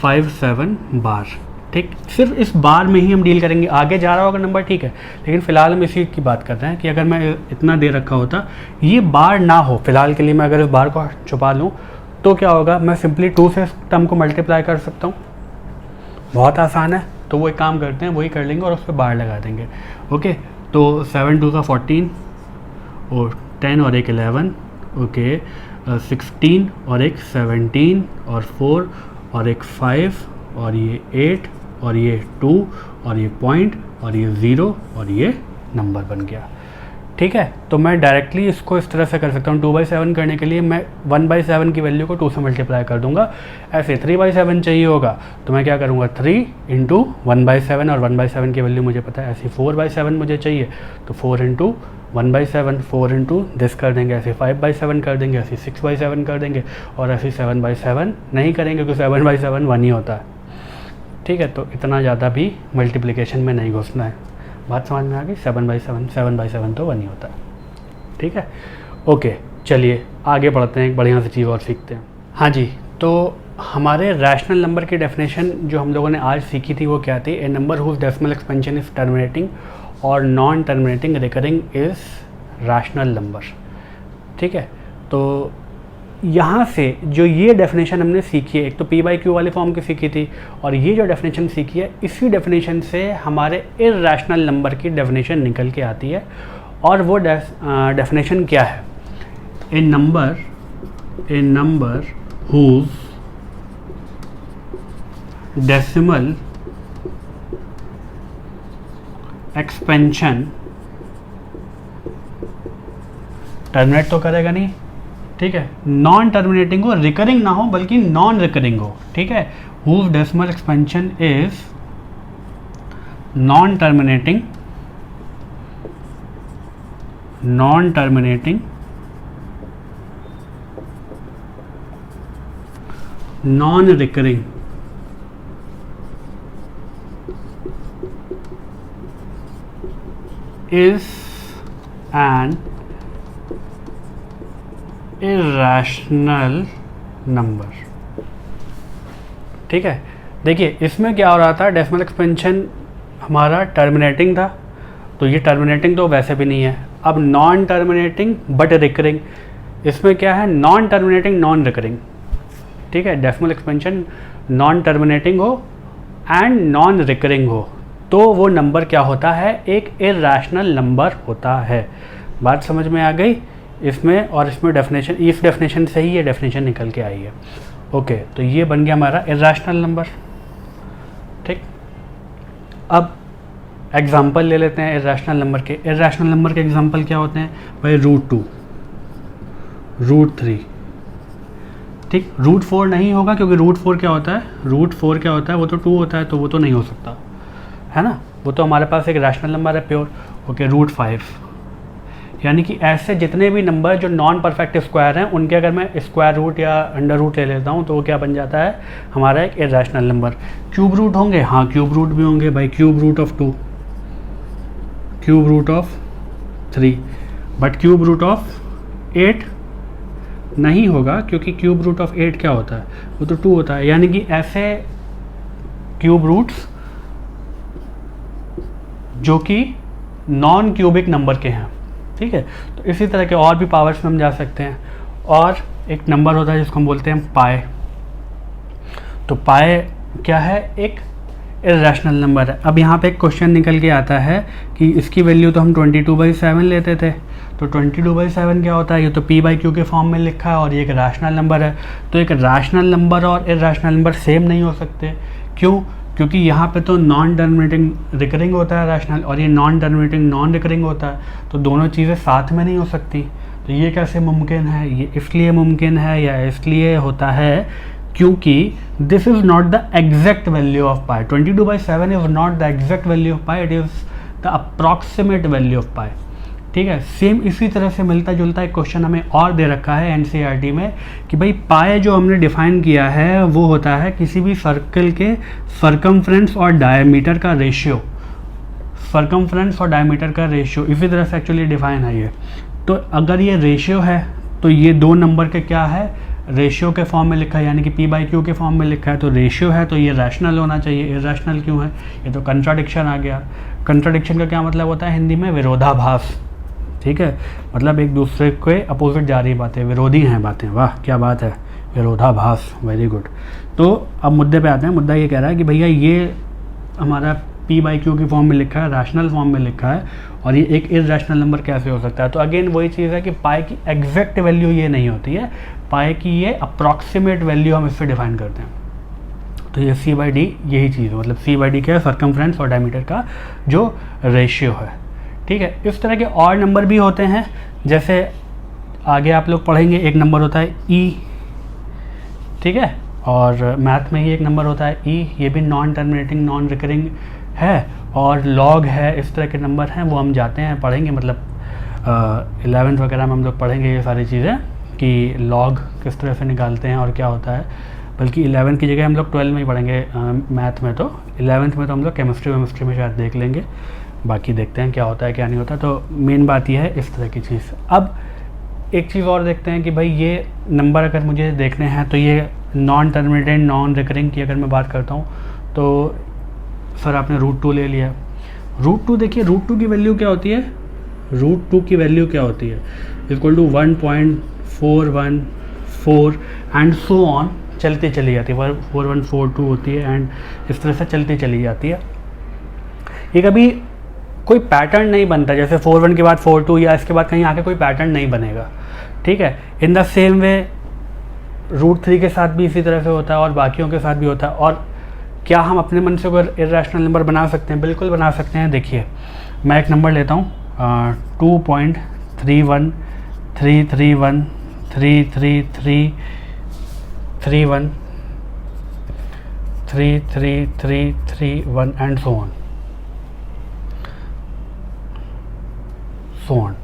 57 बार। ठीक, सिर्फ इस बार में ही हम डील करेंगे, आगे जा रहा होगा नंबर ठीक है, लेकिन फ़िलहाल हम इसी की बात कर रहे हैं कि अगर मैं इतना दे रखा होता, ये बार ना हो, फ़िलहाल के लिए मैं अगर इस बार को छुपा लूँ तो क्या होगा, मैं सिंपली 2 से इस टर्म को मल्टीप्लाई कर सकता हूँ। बहुत आसान है, तो वो एक काम करते हैं, वही कर लेंगे और उस पर बार लगा देंगे। ओके, तो 7 2 का 14 और 10 और एक 11, ओके 16 और एक 17 और 4 और एक 5 और ये 8 और ये 2 और ये पॉइंट और ये 0 और ये नंबर बन गया। ठीक है, तो मैं डायरेक्टली इसको इस तरह से कर सकता हूँ। 2/7 करने के लिए मैं 1/7 की वैल्यू को 2 से मल्टीप्लाई कर दूंगा। ऐसे 3/7 चाहिए होगा तो मैं क्या करूँगा, 3 × 1/7, और 1/7 की वैल्यू मुझे पता है। ऐसे 4/7 मुझे चाहिए तो 4 × 1/7, 4 × दिस कर देंगे, ऐसे 5/7 कर देंगे, ऐसे 6/7 कर देंगे, और ऐसे 7/7 नहीं करेंगे क्योंकि 7/7 1 ही होता है। ठीक है, तो इतना ज़्यादा भी मल्टीप्लिकेशन में नहीं घुसना है। बात समझ में आ गई? 7/7 तो 1 ही होता है। ठीक है, ओके, चलिए आगे बढ़ते हैं, एक बढ़िया सी चीज़ और सीखते हैं। हाँ जी, तो हमारे रैशनल नंबर की डेफिनेशन जो हम लोगों ने आज सीखी थी वो क्या थी? A number whose decimal expansion is terminating और non terminating recurring is rational number. ठीक है, तो यहाँ से जो ये डेफिनेशन हमने सीखी है, एक तो p/q वाले फॉर्म की सीखी थी, और ये जो डेफिनेशन सीखी है, इसी डेफिनेशन से हमारे इर्रेशनल नंबर की डेफिनेशन निकल के आती है। और वो डेफिनेशन क्या है? A number whose decimal expansion, terminate तो करेगा नहीं, ठीक है, नॉन टर्मिनेटिंग हो, रिकरिंग ना हो बल्कि नॉन रिकरिंग हो। ठीक है, whose decimal expansion is non terminating non recurring is an irrational number. ठीक है, देखिए इसमें क्या हो रहा था, डेसिमल एक्सपेंशन हमारा टर्मिनेटिंग था, तो ये टर्मिनेटिंग तो वैसे भी नहीं है। अब नॉन टर्मिनेटिंग बट रिकरिंग, इसमें क्या है, नॉन टर्मिनेटिंग नॉन रिकरिंग। ठीक है, डेसिमल एक्सपेंशन नॉन टर्मिनेटिंग हो एंड नॉन रिकरिंग हो तो वो नंबर क्या होता है, एक इर्रेशनल नंबर होता है। बात समझ में आ गई? इसमें और इसमें डेफिनेशन, इस डेफिनेशन से ही ये डेफिनेशन निकल के आई है। ओके, तो ये बन गया हमारा इर्रेशनल नंबर। ठीक, अब एग्जांपल ले लेते हैं इर्रेशनल नंबर के। इर्रेशनल नंबर के एग्जांपल क्या होते हैं भाई? √2, √3। ठीक, √4 नहीं होगा क्योंकि √4 क्या होता है, √4 क्या होता है, वो तो 2 होता है, तो वो तो नहीं हो सकता है ना, वो तो हमारे पास एक रैशनल नंबर है प्योर। ओके, √5, यानी कि ऐसे जितने भी नंबर जो नॉन परफेक्ट स्क्वायर हैं उनके अगर मैं स्क्वायर रूट या अंडर रूट ले लेता हूँ तो वो क्या बन जाता है, हमारा एक इर्रेशनल नंबर। क्यूब रूट होंगे, हाँ क्यूब रूट भी होंगे भाई, cube root of 2, cube root of 3, but cube root of 8 नहीं होगा क्योंकि क्यूब रूट ऑफ 8 क्या होता है, वो तो 2 होता है। यानी कि ऐसे क्यूब रूट्स जो कि नॉन क्यूबिक नंबर के हैं। ठीक है, तो इसी तरह के और भी पावर्स में हम जा सकते हैं। और एक नंबर होता है जिसको हम बोलते हैं पाई। तो पाई क्या है, एक इर्रेशनल नंबर है। अब यहाँ पे एक क्वेश्चन निकल के आता है कि इसकी वैल्यू तो हम 22/7 लेते थे, तो 22/7 क्या होता है, ये तो p/q के फॉर्म में लिखा है और ये एक रैशनल नंबर है। तो एक रैशनल नंबर और इर्रेशनल नंबर सेम नहीं हो सकते। क्यों? क्योंकि यहाँ पे तो नॉन टर्मिनेटिंग रिकरिंग होता है रैशनल, और ये नॉन टर्मिनेटिंग नॉन रिकरिंग होता है, तो दोनों चीज़ें साथ में नहीं हो सकती। तो ये कैसे मुमकिन है? ये इसलिए मुमकिन है या इसलिए होता है क्योंकि this is not the exact value of pi. 22/7 is not the exact value of pi, it is the approximate value of pi. ठीक है, सेम इसी तरह से मिलता जुलता एक क्वेश्चन हमें और दे रखा है एनसीईआरटी में कि भाई पाई जो हमने डिफाइन किया है वो होता है किसी भी सर्कल के सर्कमफ्रेंस और डायमीटर का रेशियो, सर्कमफ्रेंस और डायमीटर का रेशियो इसी तरह से एक्चुअली डिफाइन है ये। तो अगर ये रेशियो है तो ये दो नंबर के क्या है, रेशियो के फॉर्म में लिखा है, यानी कि p/q के फॉर्म में लिखा है, तो रेशियो है तो ये रैशनल होना चाहिए, इरैशनल क्यों है? ये तो कंट्राडिक्शन आ गया। कंट्राडिक्शन का क्या मतलब होता है हिंदी में? विरोधाभास, ठीक है, मतलब एक दूसरे के अपोजिट जा रही बातें, विरोधी हैं बातें। वाह क्या बात है, विरोधाभास, वेरी गुड। तो अब मुद्दे पे आते हैं। मुद्दा ये कह रहा है कि भैया ये हमारा p/q की फॉर्म में लिखा है, रैशनल फॉर्म में लिखा है, और ये एक इरैशनल नंबर कैसे हो सकता है? तो अगेन वही चीज़ है कि पाई की एग्जैक्ट वैल्यू ये नहीं होती है, पाई की ये अप्रॉक्सीमेट वैल्यू हम इससे डिफाइन करते हैं। तो ये c/d यही चीज़ है, मतलब c/d क्या है? सर्कमफ्रेंस और डायमीटर का जो रेशियो है, ठीक है। इस तरह के और नंबर भी होते हैं, जैसे आगे आप लोग पढ़ेंगे, एक नंबर होता है e, ठीक है, और मैथ में ही एक नंबर होता है e, ये भी नॉन टर्मिनेटिंग नॉन रिकरिंग है, और लॉग है, इस तरह के नंबर हैं, वो हम जाते हैं पढ़ेंगे, मतलब 11th वगैरह में हम लोग पढ़ेंगे ये सारी चीज़ें कि लॉग किस तरह से निकालते हैं और क्या होता है। बल्कि 11 की जगह हम लोग 12 में ही पढ़ेंगे मैथ में, तो 11th में तो हम लोग केमिस्ट्री में शायद देख लेंगे, बाकी देखते हैं क्या होता है क्या नहीं होता। तो मेन बात यह है इस तरह की चीज़। अब एक चीज़ और देखते हैं कि भाई ये नंबर अगर मुझे देखने हैं तो ये नॉन टर्मिनेटेड नॉन रिकरिंग की अगर मैं बात करता हूँ तो सर आपने √2 ले लिया। √2 देखिए, √2 की वैल्यू क्या होती है? √2 की वैल्यू क्या होती है? Equal to 1.414 and so on, चलती चली जाती है, 4142 होती है एंड इस तरह से चलती चली जाती है। ये कभी कोई पैटर्न नहीं बनता, जैसे 41 के बाद 42 या इसके बाद कहीं आके कोई पैटर्न नहीं बनेगा, ठीक है। इन द सेम वे √3 के साथ भी इसी तरह से होता है और बाकियों के साथ भी होता है। और क्या हम अपने मन से कोई इरैशनल नंबर बना सकते हैं? बिल्कुल बना सकते हैं। देखिए मैं एक नंबर लेता हूँ 2.3133133331 एंड सो ऑन,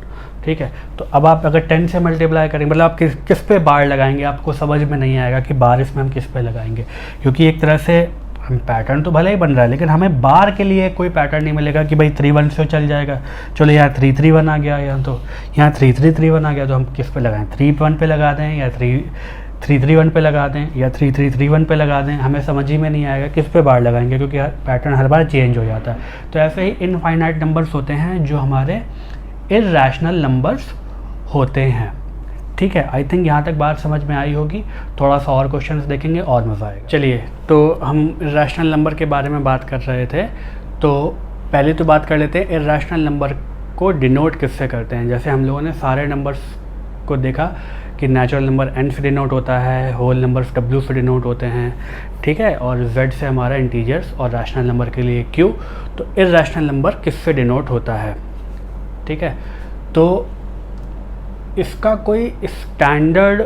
ठीक है। तो अब आप अगर 10 से मल्टीप्लाई करेंगे, मतलब आप किस पे बार लगाएंगे, आपको समझ में नहीं आएगा कि बार इसमें हम किस पे लगाएंगे, क्योंकि एक तरह से हम पैटर्न तो भले ही बन रहा है लेकिन हमें बार के लिए कोई पैटर्न नहीं मिलेगा कि भाई 31 से चल जाएगा, चलो यहाँ 331 आ गया, यहाँ तो यहाँ 3331 आ गया, तो हम किस पे लगाएं? 31 पे लगा दें या 331 पे लगा दें या 3331 पे लगा दें, हमें समझ ही में नहीं आएगा किस पे बार लगाएंगे, क्योंकि पैटर्न हर बार चेंज हो जाता है। तो ऐसे ही इनफाइनाइट नंबर्स होते हैं जो हमारे इरैशनल नंबर्स होते हैं, ठीक है। आई थिंक यहाँ तक बात समझ में आई होगी। थोड़ा सा और क्वेश्चंस देखेंगे और मज़ा आएगा। चलिए, तो हम इरैशनल नंबर के बारे में बात कर रहे थे, तो पहले तो बात कर लेते हैं इरैशनल नंबर को डिनोट किससे करते हैं। जैसे हम लोगों ने सारे नंबर्स को देखा कि नेचुरल नंबर n से डिनोट होता है, होल नंबर्स w से डिनोट होते हैं, ठीक है, और z से हमारा इंटीजर्स, और रैशनल नंबर के लिए q। तो इरैशनल नंबर किससे डिनोट होता है, ठीक है। तो इसका कोई स्टैंडर्ड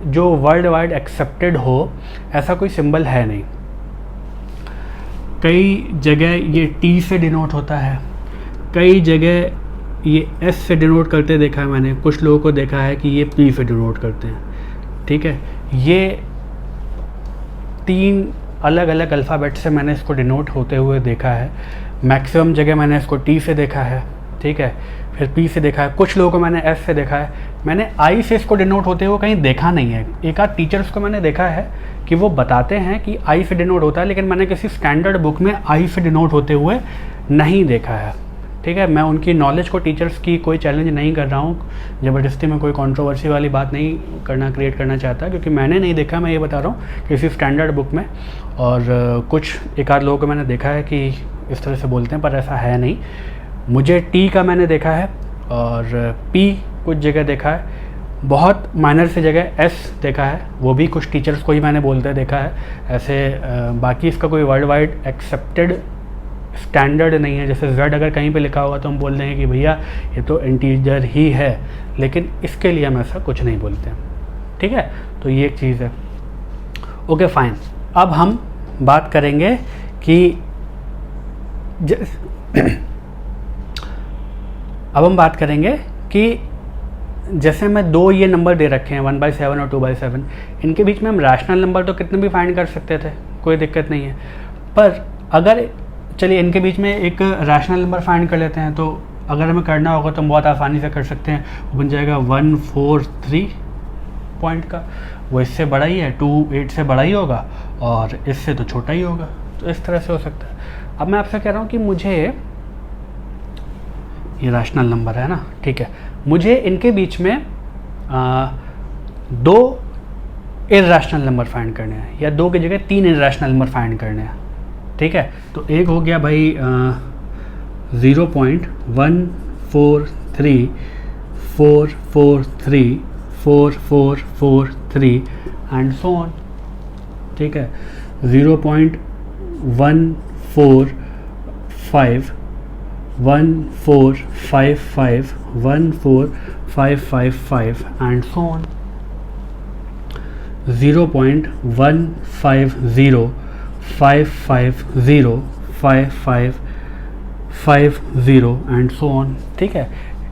जो वर्ल्ड वाइड एक्सेप्टेड हो ऐसा कोई सिंबल है नहीं। कई जगह ये t से डिनोट होता है, कई जगह ये s से डिनोट करते देखा है मैंने, कुछ लोगों को देखा है कि ये p से डिनोट करते हैं, ठीक है। ये 3 अलग अलग अल्फ़ाबेट से मैंने इसको डिनोट होते हुए देखा है। मैक्सिमम जगह मैंने इसको t से देखा है, ठीक है, फिर p से देखा है, कुछ लोगों को मैंने s से देखा है। मैंने i से इसको डिनोट होते हुए कहीं देखा नहीं है। एक आध टीचर्स को मैंने देखा है कि वो बताते हैं कि i से डिनोट होता है, लेकिन मैंने किसी स्टैंडर्ड बुक में i से डिनोट होते हुए नहीं देखा है, ठीक है। मैं उनकी नॉलेज को, टीचर्स की कोई चैलेंज नहीं कर रहा हूँ, ज़बरदस्ती में कोई कंट्रोवर्सी वाली बात नहीं क्रिएट करना चाहता, क्योंकि मैंने नहीं देखा, मैं ये बता रहा हूँ किसी स्टैंडर्ड बुक में। और कुछ एक आध लोगों को मैंने देखा है कि इस तरह से बोलते हैं, पर ऐसा है नहीं। मुझे टी का मैंने देखा है और पी कुछ जगह देखा है, बहुत माइनर से जगह एस देखा है, वो भी कुछ टीचर्स को ही मैंने बोलते देखा है। ऐसे बाकी इसका कोई वर्ल्ड वाइड एक्सेप्टेड स्टैंडर्ड नहीं है। जैसे z अगर कहीं पे लिखा होगा तो हम बोल देंगे कि भैया ये तो इंटीजर ही है, लेकिन इसके लिए हम ऐसा कुछ नहीं बोलते हैं, ठीक है। तो ये एक चीज़ है। Okay fine. अब हम बात करेंगे कि अब हम बात करेंगे कि जैसे मैं 2 ये नंबर दे रखे हैं 1/7 और 2/7, इनके बीच में हम रैशनल नंबर तो कितने भी फाइंड कर सकते थे, कोई दिक्कत नहीं है। पर अगर चलिए इनके बीच में एक रैशनल नंबर फाइंड कर लेते हैं, तो अगर हमें करना होगा तो हम बहुत आसानी से कर सकते हैं। वो बन जाएगा 143 पॉइंट का वो इससे बड़ा ही है, 2 8 से बड़ा ही होगा और इससे तो छोटा ही होगा। तो इस तरह से हो सकता है। अब मैं आपसे कह रहा हूँ कि मुझे ये रैशनल नंबर है ना, ठीक है, मुझे इनके बीच में 2 इर्रेशनल नंबर फाइंड करने हैं, या 2 की जगह 3 इर्रेशनल नंबर फाइंड करने हैं, ठीक है। तो एक हो गया भाई 0.143443 एंड सो ऑन, ठीक है। 0.1455 14555 and so on. 0.150 550 5550 and so on, ठीक है।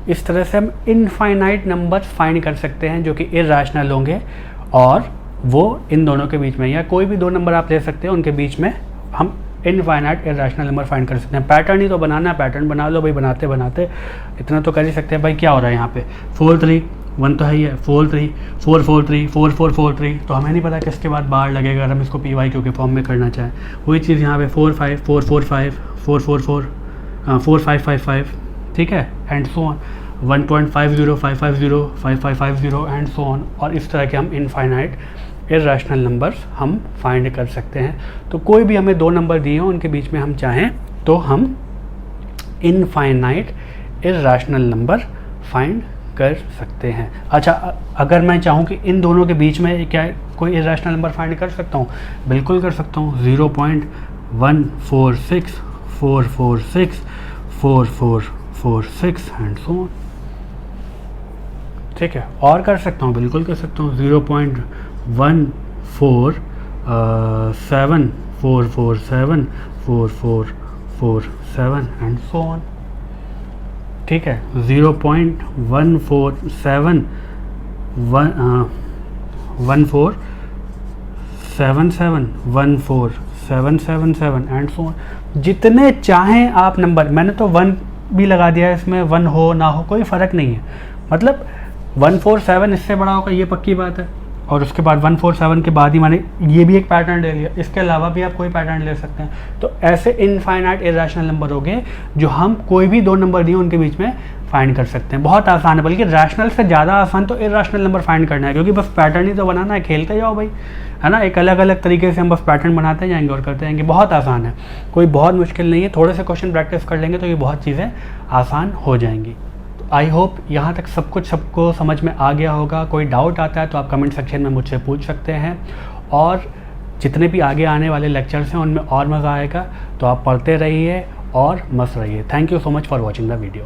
इस तरह से हम इनफाइनाइट नंबर्स फाइंड कर सकते हैं जो कि इर्रेशनल होंगे और वो इन दोनों के बीच में, या कोई भी 2 नंबर आप ले सकते हैं उनके बीच में हम इनफाइनाइट इर्रेशनल नंबर फाइंड कर सकते हैं। पैटर्न ही तो बनाना है, पैटर्न बना लो भाई, बनाते बनाते इतना तो कर ही सकते हैं। भाई क्या हो रहा है यहाँ पे, 4 3 1 तो है ही है, 4 3 4 4 3 4 4 4 3, तो हमें नहीं पता किसके बाद बार लगेगा अगर हम इसको पी वाई क्यू के फॉर्म में करना चाहें। वही चीज़ यहाँ पे 4 5 4 4 5 4 4 4 4 5 5 5, ठीक है, and so on. 1.50 550 5550 and so on. और इस तरह के हम इनफाइनाइट इर्रेशनल नंबर्स हम फाइंड कर सकते हैं। तो कोई भी हमें 2 नंबर दिए हों उनके बीच में हम चाहें तो हम इनफाइनाइट इर्रेशनल नंबर फाइंड कर सकते हैं। अच्छा, अगर मैं चाहूँ कि इन दोनों के बीच में क्या कोई इर्रेशनल नंबर फाइंड कर सकता हूँ, बिल्कुल कर सकता हूँ। 0.146 446 4446 एंड सो ऑन, ठीक है। और कर सकता हूँ, बिल्कुल कर सकता हूँ। 0.147 447 4447 एंड सो ऑन, ठीक है। 0.147 1477 14777 एंड सो ऑन। जितने चाहें आप नंबर, मैंने तो 1 भी लगा दिया है इसमें, 1 हो ना हो कोई फ़र्क नहीं है। मतलब 147 इससे बड़ा होगा, ये पक्की बात है, और उसके बाद 147 के बाद ही मैंने ये भी एक पैटर्न ले लिया। इसके अलावा भी आप कोई पैटर्न ले सकते हैं। तो ऐसे इनफाइनाइट इर्रेशनल नंबर हो गए जो हम कोई भी 2 नंबर दिए उनके बीच में फाइंड कर सकते हैं। बहुत आसान है, बल्कि रैशनल से ज़्यादा आसान तो इर्रेशनल नंबर फाइंड करना है, क्योंकि बस पैटर्न ही तो बनाना है, खेलते जाओ भाई, है ना। एक अलग अलग तरीके से हम बस पैटर्न बनाते जाएंगे और करते जाएंगे। बहुत आसान है, कोई बहुत मुश्किल नहीं है। थोड़े से क्वेश्चन प्रैक्टिस कर लेंगे तो ये बहुत चीज़ें आसान हो जाएंगी। आई होप यहाँ तक सब कुछ सबको समझ में आ गया होगा। कोई डाउट आता है तो आप कमेंट सेक्शन में मुझसे पूछ सकते हैं, और जितने भी आगे आने वाले लेक्चर्स हैं उनमें और मज़ा आएगा। तो आप पढ़ते रहिए और मस्त रहिए। Thank you so much for watching the video.